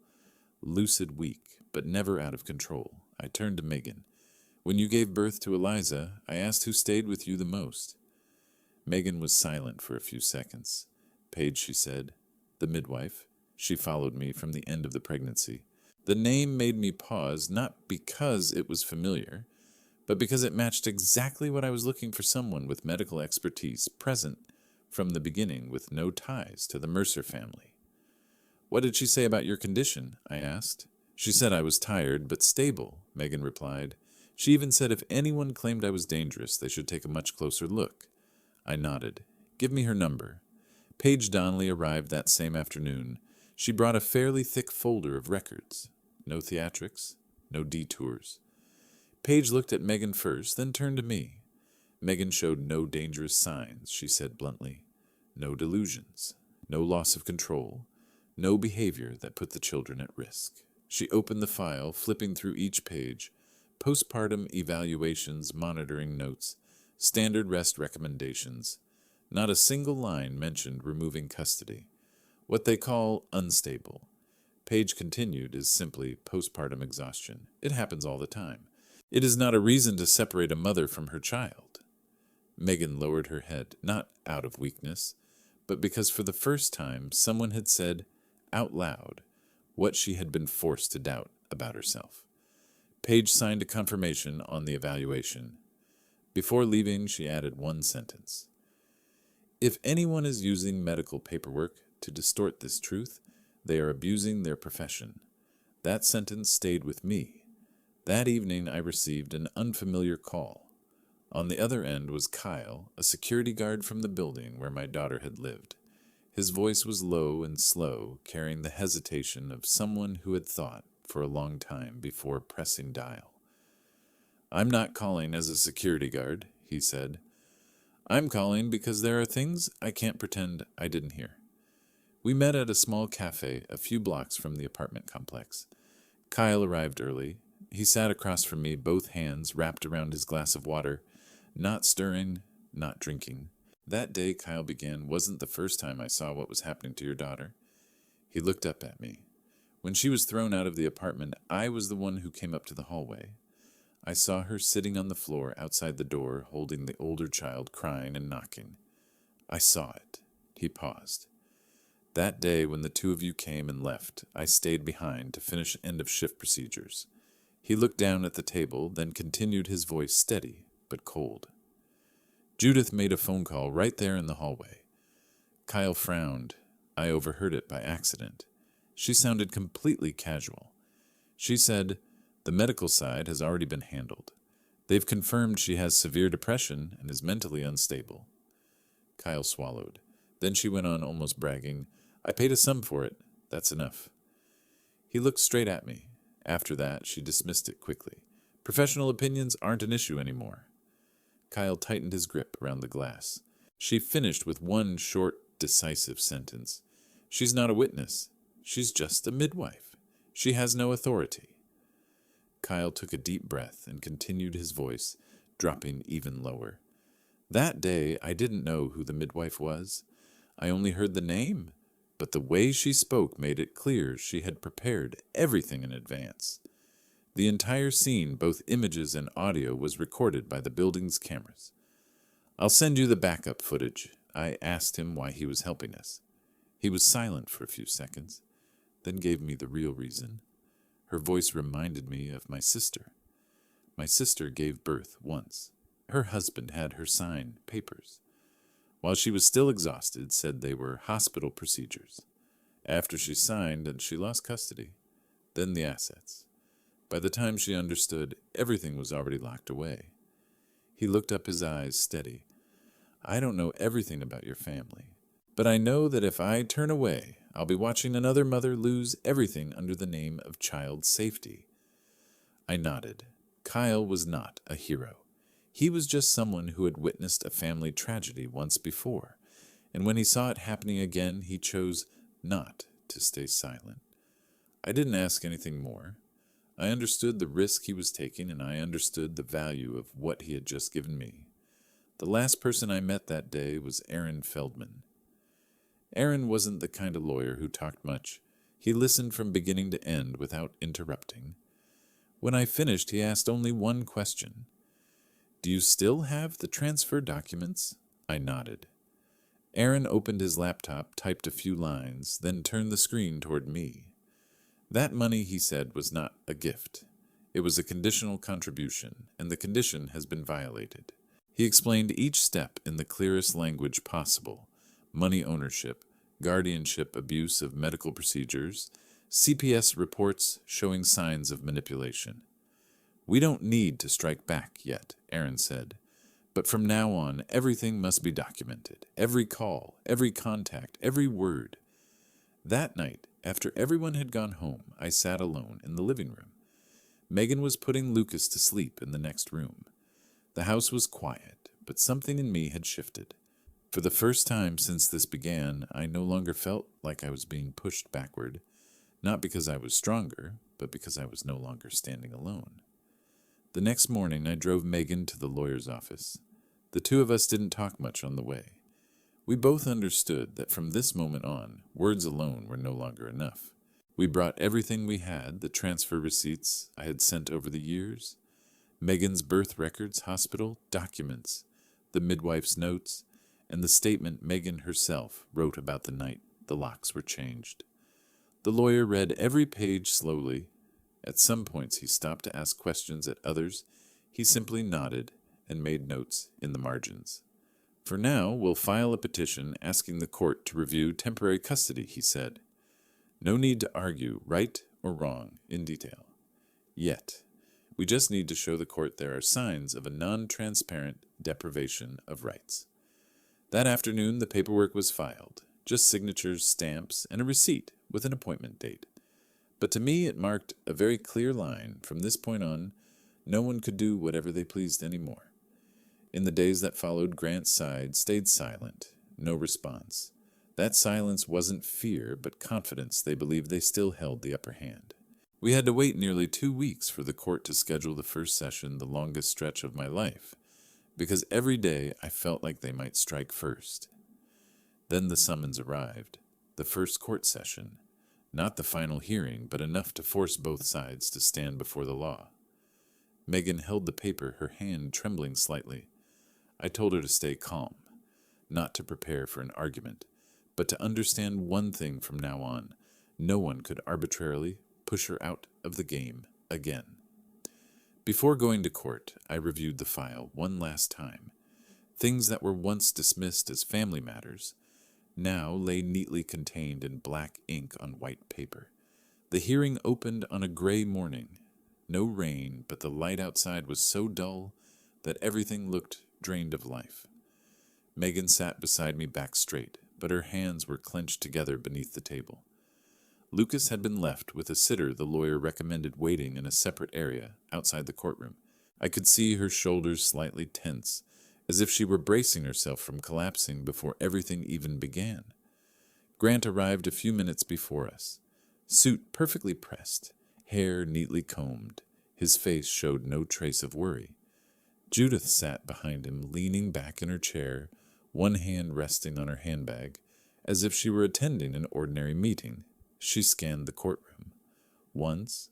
Speaker 1: lucid, weak, but never out of control. I turned to Megan. When you gave birth to Eliza, I asked who stayed with you the most. Megan was silent for a few seconds. Paige, she said. The midwife. She followed me from the end of the pregnancy. The name made me pause, not because it was familiar, but because it matched exactly what I was looking for: someone with medical expertise, present from the beginning, with no ties to the Mercer family. What did she say about your condition? I asked. She said I was tired but stable, Megan replied. She even said if anyone claimed I was dangerous, they should take a much closer look. I nodded. Give me her number. Paige Donnelly arrived that same afternoon. She brought a fairly thick folder of records. No theatrics, no detours. Paige looked at Megan first, then turned to me. Megan showed no dangerous signs, she said bluntly. No delusions, no loss of control, no behavior that put the children at risk. She opened the file, flipping through each page. Postpartum evaluations, monitoring notes, standard rest recommendations. Not a single line mentioned removing custody. What they call unstable. Page continued is simply postpartum exhaustion. It happens all the time. It is not a reason to separate a mother from her child. Megan lowered her head, not out of weakness, but because for the first time someone had said, out loud, what she had been forced to doubt about herself. Page signed a confirmation on the evaluation. Before leaving, she added one sentence. If anyone is using medical paperwork to distort this truth, they are abusing their profession. That sentence stayed with me. That evening, I received an unfamiliar call. On the other end was Kyle, a security guard from the building where my daughter had lived. His voice was low and slow, carrying the hesitation of someone who had thought for a long time before pressing dial. I'm not calling as a security guard, he said. I'm calling because there are things I can't pretend I didn't hear. We met at a small cafe a few blocks from the apartment complex. Kyle arrived early. He sat across from me, both hands wrapped around his glass of water, not stirring, not drinking. That day, Kyle began, wasn't the first time I saw what was happening to your daughter. He looked up at me. When she was thrown out of the apartment, I was the one who came up to the hallway. I saw her sitting on the floor outside the door, holding the older child, crying and knocking. I saw it. He paused. That day, when the two of you came and left, I stayed behind to finish end-of-shift procedures. He looked down at the table, then continued, his voice steady but cold. Judith made a phone call right there in the hallway. Kyle frowned. I overheard it by accident. She sounded completely casual. She said, the medical side has already been handled. They've confirmed she has severe depression and is mentally unstable. Kyle swallowed. Then she went on, almost bragging, I paid a sum for it. That's enough. He looked straight at me. After that, she dismissed it quickly. Professional opinions aren't an issue anymore. Kyle tightened his grip around the glass. She finished with one short, decisive sentence. She's not a witness. She's just a midwife. She has no authority. Kyle took a deep breath and continued, his voice dropping even lower. That day, I didn't know who the midwife was. I only heard the name, but the way she spoke made it clear she had prepared everything in advance. The entire scene, both images and audio, was recorded by the building's cameras. I'll send you the backup footage. I asked him why he was helping us. He was silent for a few seconds, then gave me the real reason. Her voice reminded me of my sister. My sister gave birth once. Her husband had her sign papers. While she was still exhausted, said they were hospital procedures. After she signed and she lost custody, then the assets. By the time she understood, everything was already locked away. He looked up, his eyes steady. I don't know everything about your family, but I know that if I turn away, I'll be watching another mother lose everything under the name of child safety. I nodded. Kyle was not a hero. He was just someone who had witnessed a family tragedy once before, and when he saw it happening again, he chose not to stay silent. I didn't ask anything more. I understood the risk he was taking, and I understood the value of what he had just given me. The last person I met that day was Aaron Feldman. Aaron wasn't the kind of lawyer who talked much. He listened from beginning to end without interrupting. When I finished, he asked only one question. Do you still have the transfer documents? I nodded. Aaron opened his laptop, typed a few lines, then turned the screen toward me. That money, he said, was not a gift. It was a conditional contribution, and the condition has been violated. He explained each step in the clearest language possible. Money ownership, guardianship abuse of medical procedures, CPS reports showing signs of manipulation. We don't need to strike back yet, Aaron said. But from now on, everything must be documented. Every call, every contact, every word. That night, after everyone had gone home, I sat alone in the living room. Megan was putting Lucas to sleep in the next room. The house was quiet, but something in me had shifted. For the first time since this began, I no longer felt like I was being pushed backward, not because I was stronger, but because I was no longer standing alone. The next morning, I drove Megan to the lawyer's office. The two of us didn't talk much on the way. We both understood that from this moment on, words alone were no longer enough. We brought everything we had, the transfer receipts I had sent over the years, Megan's birth records, hospital documents, the midwife's notes, and the statement Megan herself wrote about the night the locks were changed. The lawyer read every page slowly. At some points he stopped to ask questions, at others he simply nodded and made notes in the margins. For now, we'll file a petition asking the court to review temporary custody, he said. No need to argue right or wrong in detail. Yet, we just need to show the court there are signs of a non-transparent deprivation of rights. That afternoon, the paperwork was filed, just signatures, stamps, and a receipt with an appointment date. But to me, it marked a very clear line. From this point on, no one could do whatever they pleased anymore. In the days that followed, Grant's side stayed silent, no response. That silence wasn't fear, but confidence. They believed they still held the upper hand. We had to wait nearly 2 weeks for the court to schedule the first session, the longest stretch of my life, because every day I felt like they might strike first. Then the summons arrived, the first court session, not the final hearing, but enough to force both sides to stand before the law. Megan held the paper, her hand trembling slightly. I told her to stay calm, not to prepare for an argument, but to understand one thing from now on: no one could arbitrarily push her out of the game again. Before going to court, I reviewed the file one last time. Things that were once dismissed as family matters now lay neatly contained in black ink on white paper. The hearing opened on a gray morning. No rain, but the light outside was so dull that everything looked drained of life. Megan sat beside me, back straight, but her hands were clenched together beneath the table. Lucas had been left with a sitter the lawyer recommended waiting in a separate area outside the courtroom. I could see her shoulders slightly tense, as if she were bracing herself from collapsing before everything even began. Grant arrived a few minutes before us, suit perfectly pressed, hair neatly combed. His face showed no trace of worry. Judith sat behind him, leaning back in her chair, one hand resting on her handbag, as if she were attending an ordinary meeting. She scanned the courtroom once,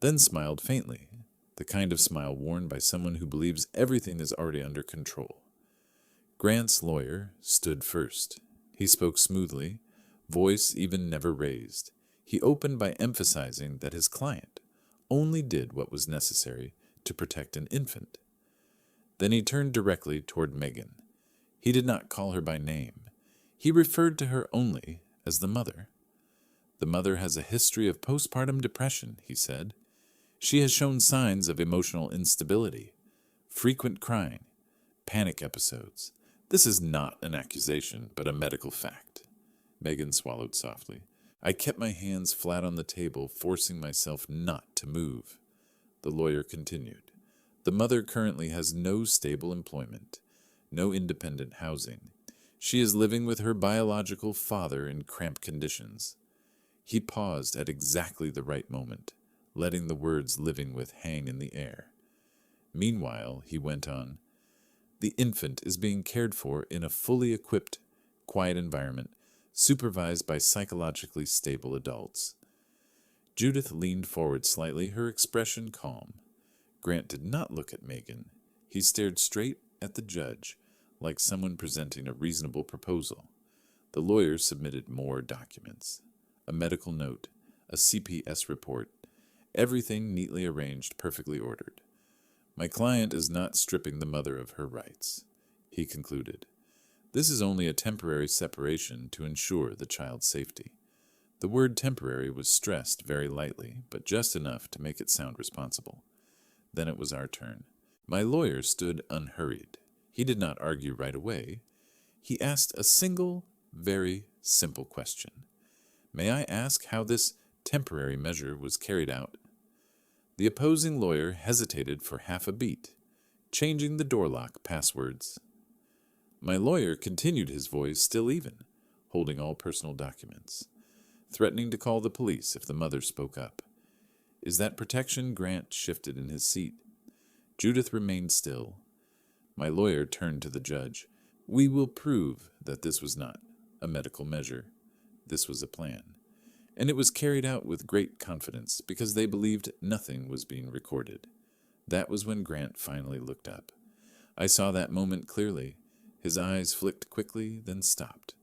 Speaker 1: then smiled faintly, the kind of smile worn by someone who believes everything is already under control. Grant's lawyer stood first. He spoke smoothly, voice even never raised. He opened by emphasizing that his client only did what was necessary to protect an infant. Then he turned directly toward Megan. He did not call her by name. He referred to her only as the mother. The mother has a history of postpartum depression, he said. She has shown signs of emotional instability, frequent crying, panic episodes. This is not an accusation, but a medical fact. Megan swallowed softly. I kept my hands flat on the table, forcing myself not to move. The lawyer continued. The mother currently has no stable employment, no independent housing. She is living with her biological father in cramped conditions. He paused at exactly the right moment, letting the words living with hang in the air. Meanwhile, he went on, the infant is being cared for in a fully equipped, quiet environment, supervised by psychologically stable adults. Judith leaned forward slightly, her expression calm. Grant did not look at Megan. He stared straight at the judge, like someone presenting a reasonable proposal. The lawyer submitted more documents. A medical note, a CPS report, everything neatly arranged, perfectly ordered. My client is not stripping the mother of her rights, he concluded. This is only a temporary separation to ensure the child's safety. The word temporary was stressed very lightly, but just enough to make it sound responsible. Then it was our turn. My lawyer stood unhurried. He did not argue right away. He asked a single, very simple question. May I ask how this temporary measure was carried out? The opposing lawyer hesitated for half a beat, changing the door lock passwords. My lawyer continued, his voice still even, holding all personal documents, threatening to call the police if the mother spoke up. Is that protection? Grant shifted in his seat. Judith remained still. My lawyer turned to the judge. We will prove that this was not a medical measure. This was a plan. And it was carried out with great confidence because they believed nothing was being recorded. That was when Grant finally looked up. I saw that moment clearly. His eyes flicked quickly, then stopped.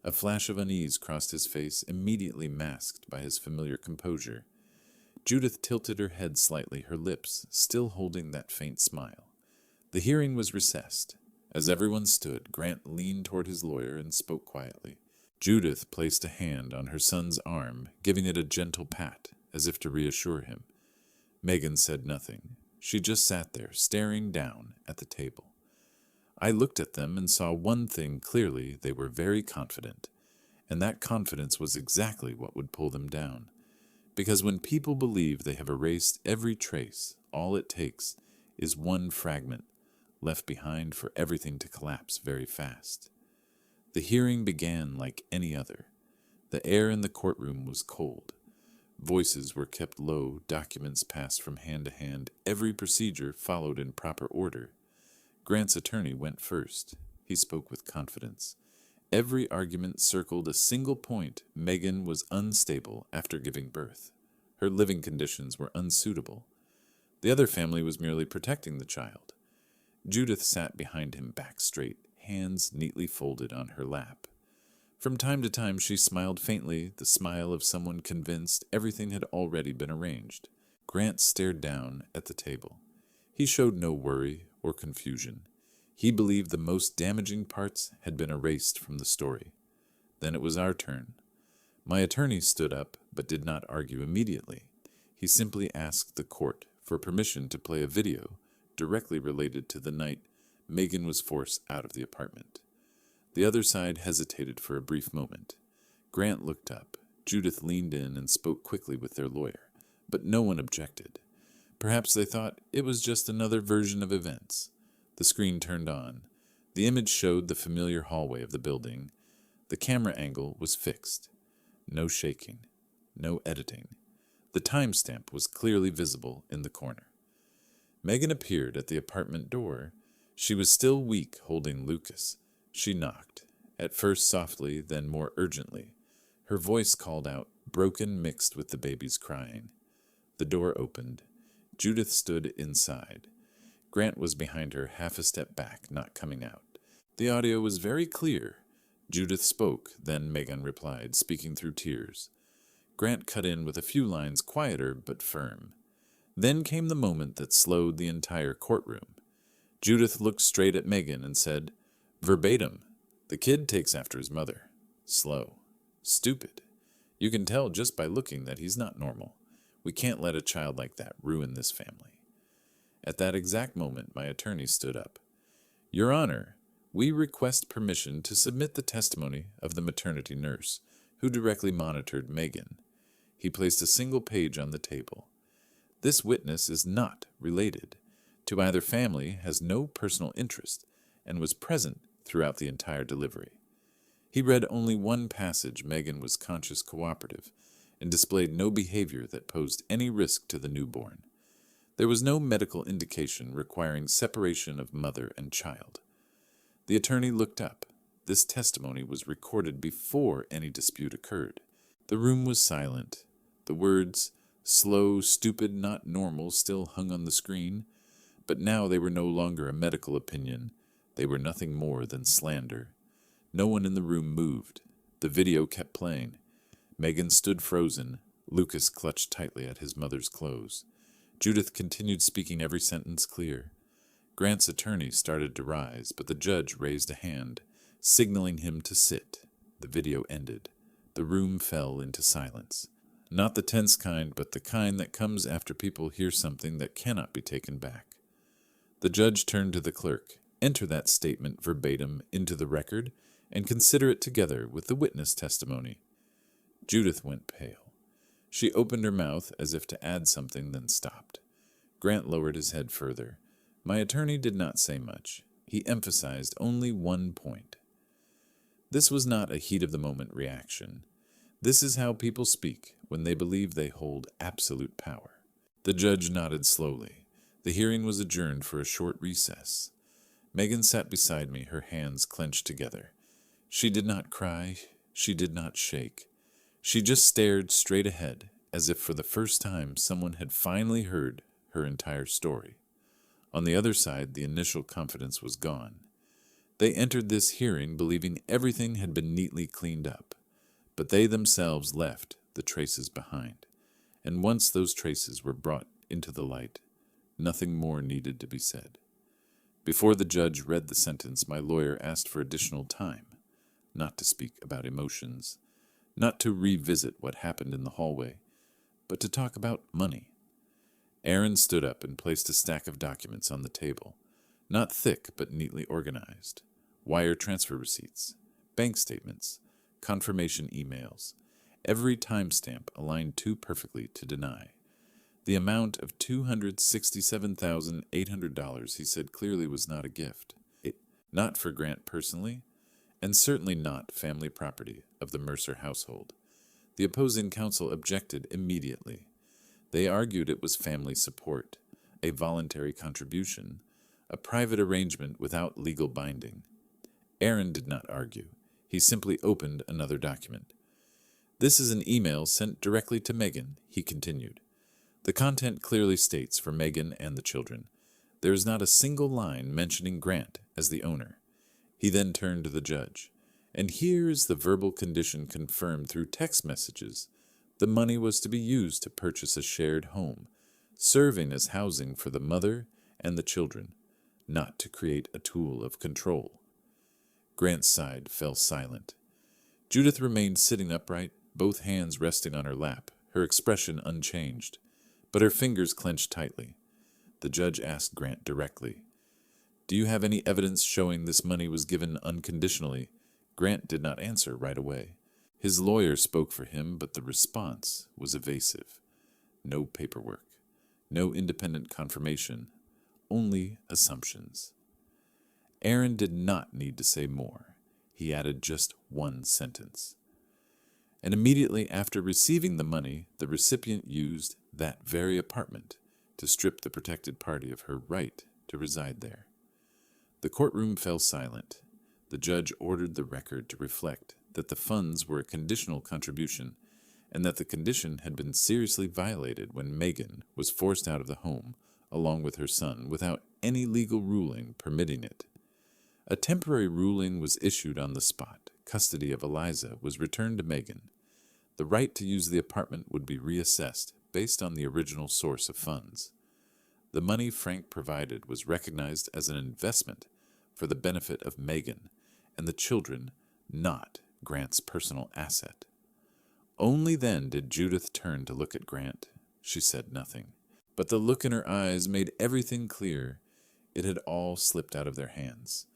Speaker 1: A flash of unease crossed his face, immediately masked by his familiar composure. Judith tilted her head slightly, her lips still holding that faint smile. The hearing was recessed. As everyone stood, Grant leaned toward his lawyer and spoke quietly. Judith placed a hand on her son's arm, giving it a gentle pat, as if to reassure him. Megan said nothing. She just sat there, staring down at the table. I looked at them and saw one thing clearly: they were very confident, and that confidence was exactly what would pull them down. Because when people believe they have erased every trace, all it takes is one fragment left behind for everything to collapse very fast. The hearing began like any other. The air in the courtroom was cold. Voices were kept low, documents passed from hand to hand, every procedure followed in proper order. Grant's attorney went first. He spoke with confidence. Every argument circled a single point: Megan was unstable after giving birth. Her living conditions were unsuitable. The other family was merely protecting the child. Judith sat behind him, back straight, hands neatly folded on her lap. From time to time she smiled faintly, the smile of someone convinced everything had already been arranged. Grant stared down at the table. He showed no worry or confusion. He believed the most damaging parts had been erased from the story. Then it was our turn. My attorney stood up, but did not argue immediately. He simply asked the court for permission to play a video directly related to the night Megan was forced out of the apartment. The other side hesitated for a brief moment. Grant looked up. Judith leaned in and spoke quickly with their lawyer, but no one objected. Perhaps they thought it was just another version of events. The screen turned on. The image showed the familiar hallway of the building. The camera angle was fixed. No shaking. No editing. The timestamp was clearly visible in the corner. Megan appeared at the apartment door. She was still weak, holding Lucas. She knocked, at first softly, then more urgently. Her voice called out, broken mixed with the baby's crying. The door opened. Judith stood inside. Grant was behind her, half a step back, not coming out. The audio was very clear. Judith spoke, then Megan replied, speaking through tears. Grant cut in with a few lines, quieter but firm. Then came the moment that slowed the entire courtroom. Judith looked straight at Megan and said, verbatim, "The kid takes after his mother. Slow. Stupid. You can tell just by looking that he's not normal. We can't let a child like that ruin this family." At that exact moment, my attorney stood up. "Your Honor, we request permission to submit the testimony of the maternity nurse who directly monitored Megan." He placed a single page on the table. "This witness is not related to either family, has no personal interest, and was present throughout the entire delivery." He read only one passage. Megan was conscious, cooperative, and displayed no behavior that posed any risk to the newborn. There was no medical indication requiring separation of mother and child. The attorney looked up. This testimony was recorded before any dispute occurred. The room was silent. The words, "slow, stupid, not normal," still hung on the screen, but now they were no longer a medical opinion. They were nothing more than slander. No one in the room moved. The video kept playing. Megan stood frozen. Lucas clutched tightly at his mother's clothes. Judith continued speaking, every sentence clear. Grant's attorney started to rise, but the judge raised a hand, signaling him to sit. The video ended. The room fell into silence. Not the tense kind, but the kind that comes after people hear something that cannot be taken back. The judge turned to the clerk. "Enter that statement verbatim into the record and consider it together with the witness testimony." Judith went pale. She opened her mouth as if to add something, then stopped. Grant lowered his head further. My attorney did not say much. He emphasized only one point. This was not a heat-of-the-moment reaction. This is how people speak when they believe they hold absolute power. The judge nodded slowly. The hearing was adjourned for a short recess. Megan sat beside me, her hands clenched together. She did not cry, she did not shake. She just stared straight ahead, as if for the first time someone had finally heard her entire story. On the other side, the initial confidence was gone. They entered this hearing believing everything had been neatly cleaned up, but they themselves left the traces behind. And once those traces were brought into the light, nothing more needed to be said. Before the judge read the sentence, my lawyer asked for additional time, not to speak about emotions, not to revisit what happened in the hallway, but to talk about money. Aaron stood up and placed a stack of documents on the table, not thick but neatly organized. Wire transfer receipts, bank statements, confirmation emails, every timestamp aligned too perfectly to deny. The amount of $267,800 he said clearly was not a gift, not for Grant personally, and certainly not family property of the Mercer household. The opposing counsel objected immediately. They argued it was family support, a voluntary contribution, a private arrangement without legal binding. Aaron did not argue. He simply opened another document. "This is an email sent directly to Megan," he continued. "The content clearly states for Megan and the children. There is not a single line mentioning Grant as the owner." He then turned to the judge. "And here is the verbal condition confirmed through text messages. The money was to be used to purchase a shared home, serving as housing for the mother and the children, not to create a tool of control." Grant's side fell silent. Judith remained sitting upright, both hands resting on her lap, her expression unchanged, but her fingers clenched tightly. The judge asked Grant directly, "Do you have any evidence showing this money was given unconditionally?" Grant did not answer right away. His lawyer spoke for him, but the response was evasive. No paperwork, no independent confirmation, only assumptions. Aaron did not need to say more. He added just one sentence. "And immediately after receiving the money, the recipient used that very apartment to strip the protected party of her right to reside there." The courtroom fell silent. The judge ordered the record to reflect that the funds were a conditional contribution and that the condition had been seriously violated when Megan was forced out of the home along with her son without any legal ruling permitting it. A temporary ruling was issued on the spot. Custody of Eliza was returned to Megan. The right to use the apartment would be reassessed based on the original source of funds. The money Frank provided was recognized as an investment for the benefit of Megan and the children, not Grant's personal asset. Only then did Judith turn to look at Grant. She said nothing, but the look in her eyes made everything clear. It had all slipped out of their hands.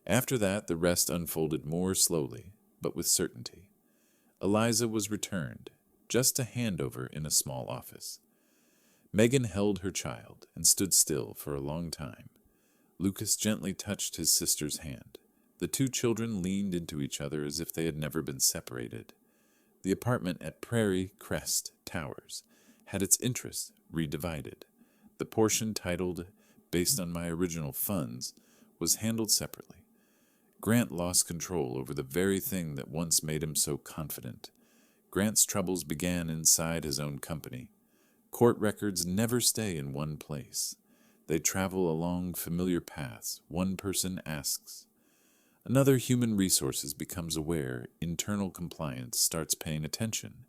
Speaker 1: After that, the rest unfolded more slowly, but with certainty. Eliza was returned, just a handover in a small office. Megan held her child and stood still for a long time. Lucas gently touched his sister's hand. The two children leaned into each other as if they had never been separated. The apartment at Prairie Crest Towers had its interests redivided. The portion titled, "Based on my original funds," was handled separately. Grant lost control over the very thing that once made him so confident. Grant's troubles began inside his own company. Court records never stay in one place. They travel along familiar paths. One person asks. Another human resources becomes aware. Internal compliance starts paying attention.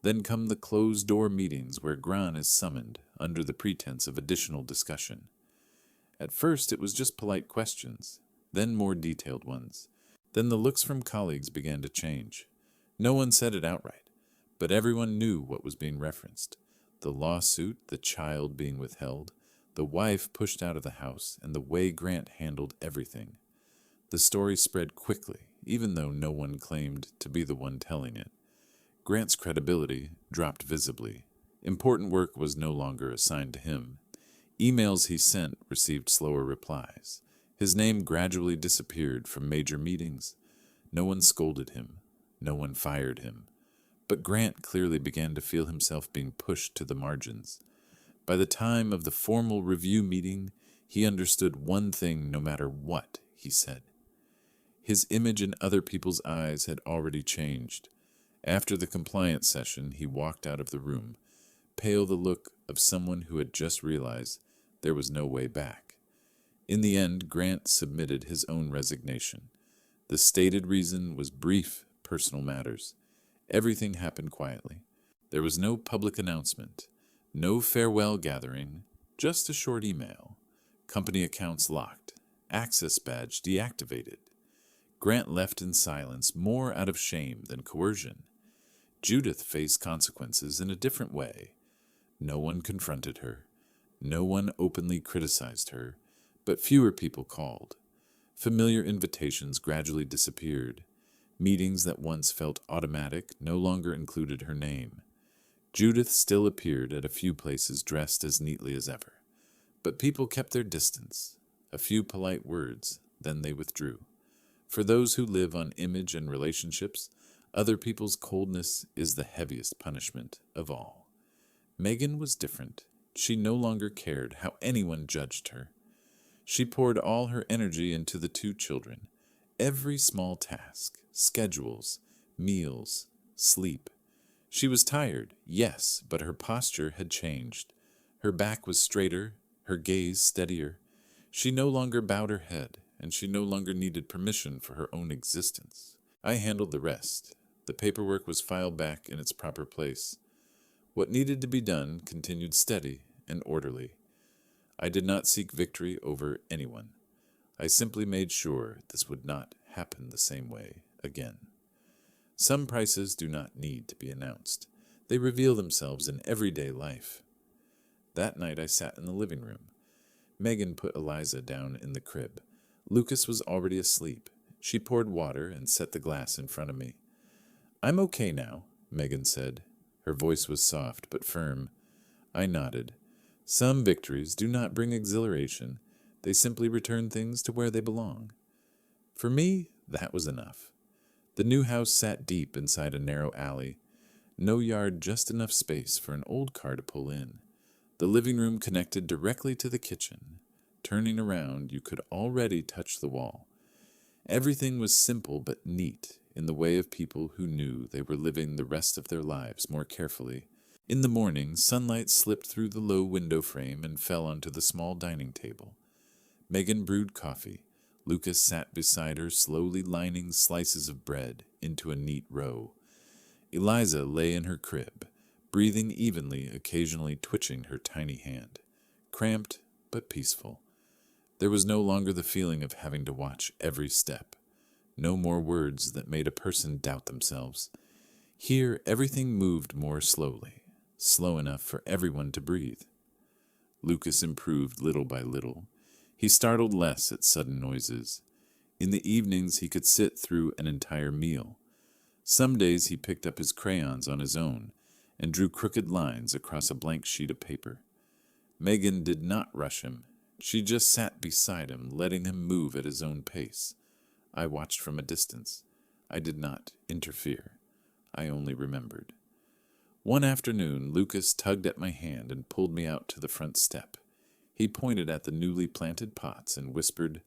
Speaker 1: Then come the closed-door meetings where Gran is summoned under the pretense of additional discussion. At first it was just polite questions, then more detailed ones. Then the looks from colleagues began to change. No one said it outright, but everyone knew what was being referenced. The lawsuit, the child being withheld, the wife pushed out of the house, and the way Grant handled everything. The story spread quickly, even though no one claimed to be the one telling it. Grant's credibility dropped visibly. Important work was no longer assigned to him. Emails he sent received slower replies. His name gradually disappeared from major meetings. No one scolded him. No one fired him. But Grant clearly began to feel himself being pushed to the margins. By the time of the formal review meeting, He understood one thing no matter what he said. His image in other people's eyes had already changed. After the compliance session, he walked out of the room, pale the look of someone who had just realized there was no way back. In the end, Grant submitted his own resignation. The stated reason was brief personal matters. Everything happened quietly. There was no public announcement, no farewell gathering, just a short email. Company accounts locked, access badge deactivated. Grant left in silence, more out of shame than coercion. Judith faced consequences in a different way. No one confronted her. No one openly criticized her, but fewer people called. Familiar invitations gradually disappeared. Meetings that once felt automatic no longer included her name. Judith still appeared at a few places dressed as neatly as ever. But people kept their distance. A few polite words, then they withdrew. For those who live on image and relationships, other people's coldness is the heaviest punishment of all. Megan was different. She no longer cared how anyone judged her. She poured all her energy into the two children. Every small task, schedules, meals, sleep. She was tired, yes, but her posture had changed. Her back was straighter, her gaze steadier. She no longer bowed her head, and she no longer needed permission for her own existence. I handled the rest. The paperwork was filed back in its proper place. What needed to be done continued steady and orderly. I did not seek victory over anyone. I simply made sure this would not happen the same way again. Some prices do not need to be announced. They reveal themselves in everyday life. That night I sat in the living room. Megan put Eliza down in the crib. Lucas was already asleep. She poured water and set the glass in front of me. "I'm okay now," Megan said. Her voice was soft but firm. I nodded. Some victories do not bring exhilaration. They simply return things to where they belong. For me, that was enough. The new house sat deep inside a narrow alley. No yard, just enough space for an old car to pull in. The living room connected directly to the kitchen. Turning around, you could already touch the wall. Everything was simple but neat, in the way of people who knew they were living the rest of their lives more carefully. In the morning, sunlight slipped through the low window frame and fell onto the small dining table. Megan brewed coffee. Lucas sat beside her, slowly lining slices of bread into a neat row. Eliza lay in her crib, breathing evenly, occasionally twitching her tiny hand. Cramped, but peaceful. There was no longer the feeling of having to watch every step. No more words that made a person doubt themselves. Here, everything moved more slowly, slow enough for everyone to breathe. Lucas improved little by little. He startled less at sudden noises. In the evenings, he could sit through an entire meal. Some days he picked up his crayons on his own and drew crooked lines across a blank sheet of paper. Megan did not rush him. She just sat beside him, letting him move at his own pace. I watched from a distance. I did not interfere. I only remembered. One afternoon, Lucas tugged at my hand and pulled me out to the front step. He pointed at the newly planted pots and whispered,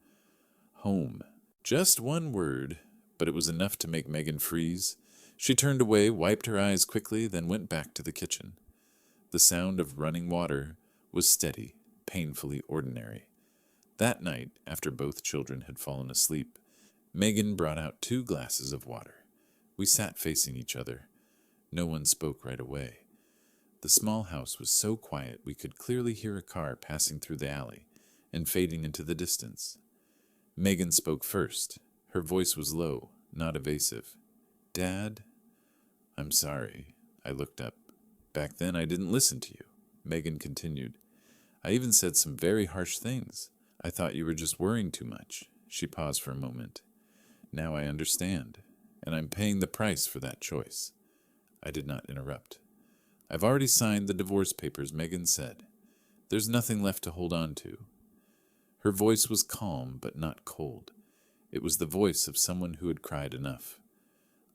Speaker 1: "Home." Just one word, but it was enough to make Megan freeze. She turned away, wiped her eyes quickly, then went back to the kitchen. The sound of running water was steady, painfully ordinary. That night, after both children had fallen asleep, Megan brought out 2 glasses of water. We sat facing each other. No one spoke right away. The small house was so quiet we could clearly hear a car passing through the alley and fading into the distance. Megan spoke first. Her voice was low, not evasive. "Dad?" "I'm sorry." I looked up. "Back then I didn't listen to you," Megan continued. "I even said some very harsh things. I thought you were just worrying too much." She paused for a moment. "Now I understand, and I'm paying the price for that choice." I did not interrupt. "I've already signed the divorce papers," Megan said. "There's nothing left to hold on to." Her voice was calm but not cold. It was the voice of someone who had cried enough.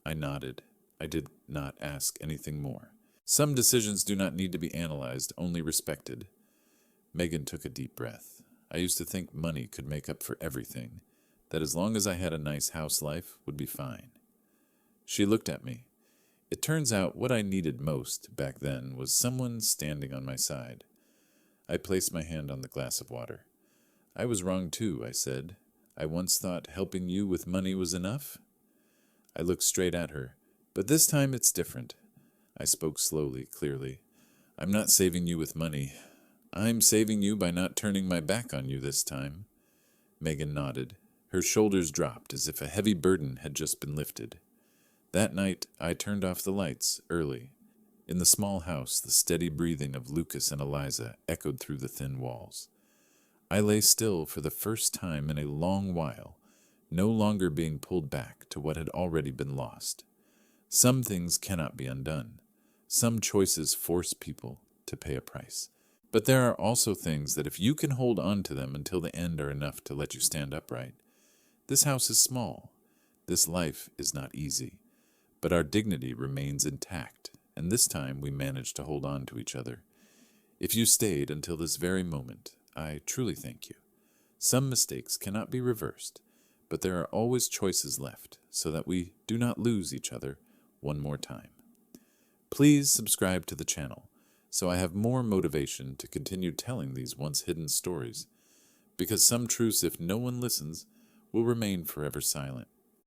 Speaker 1: I nodded. I did not ask anything more. Some decisions do not need to be analyzed, only respected. Megan took a deep breath. I used to think money could make up for everything, that as long as I had a nice house life would be fine. She looked at me. It turns out what I needed most back then was someone standing on my side. I placed my hand on the glass of water. I was wrong too, I said. I once thought helping you with money was enough. I looked straight at her, but this time it's different. I spoke slowly, clearly. I'm not saving you with money. I'm saving you by not turning my back on you this time. Megan nodded. Her shoulders dropped as if a heavy burden had just been lifted. That night, I turned off the lights early. In the small house, the steady breathing of Lucas and Eliza echoed through the thin walls. I lay still for the first time in a long while, no longer being pulled back to what had already been lost. Some things cannot be undone. Some choices force people to pay a price. But there are also things that if you can hold on to them until the end are enough to let you stand upright. This house is small. This life is not easy. But our dignity remains intact, and this time we managed to hold on to each other. If you stayed until this very moment, I truly thank you. Some mistakes cannot be reversed, but there are always choices left so that we do not lose each other one more time. Please subscribe to the channel so I have more motivation to continue telling these once hidden stories, because some truths, if no one listens, will remain forever silent.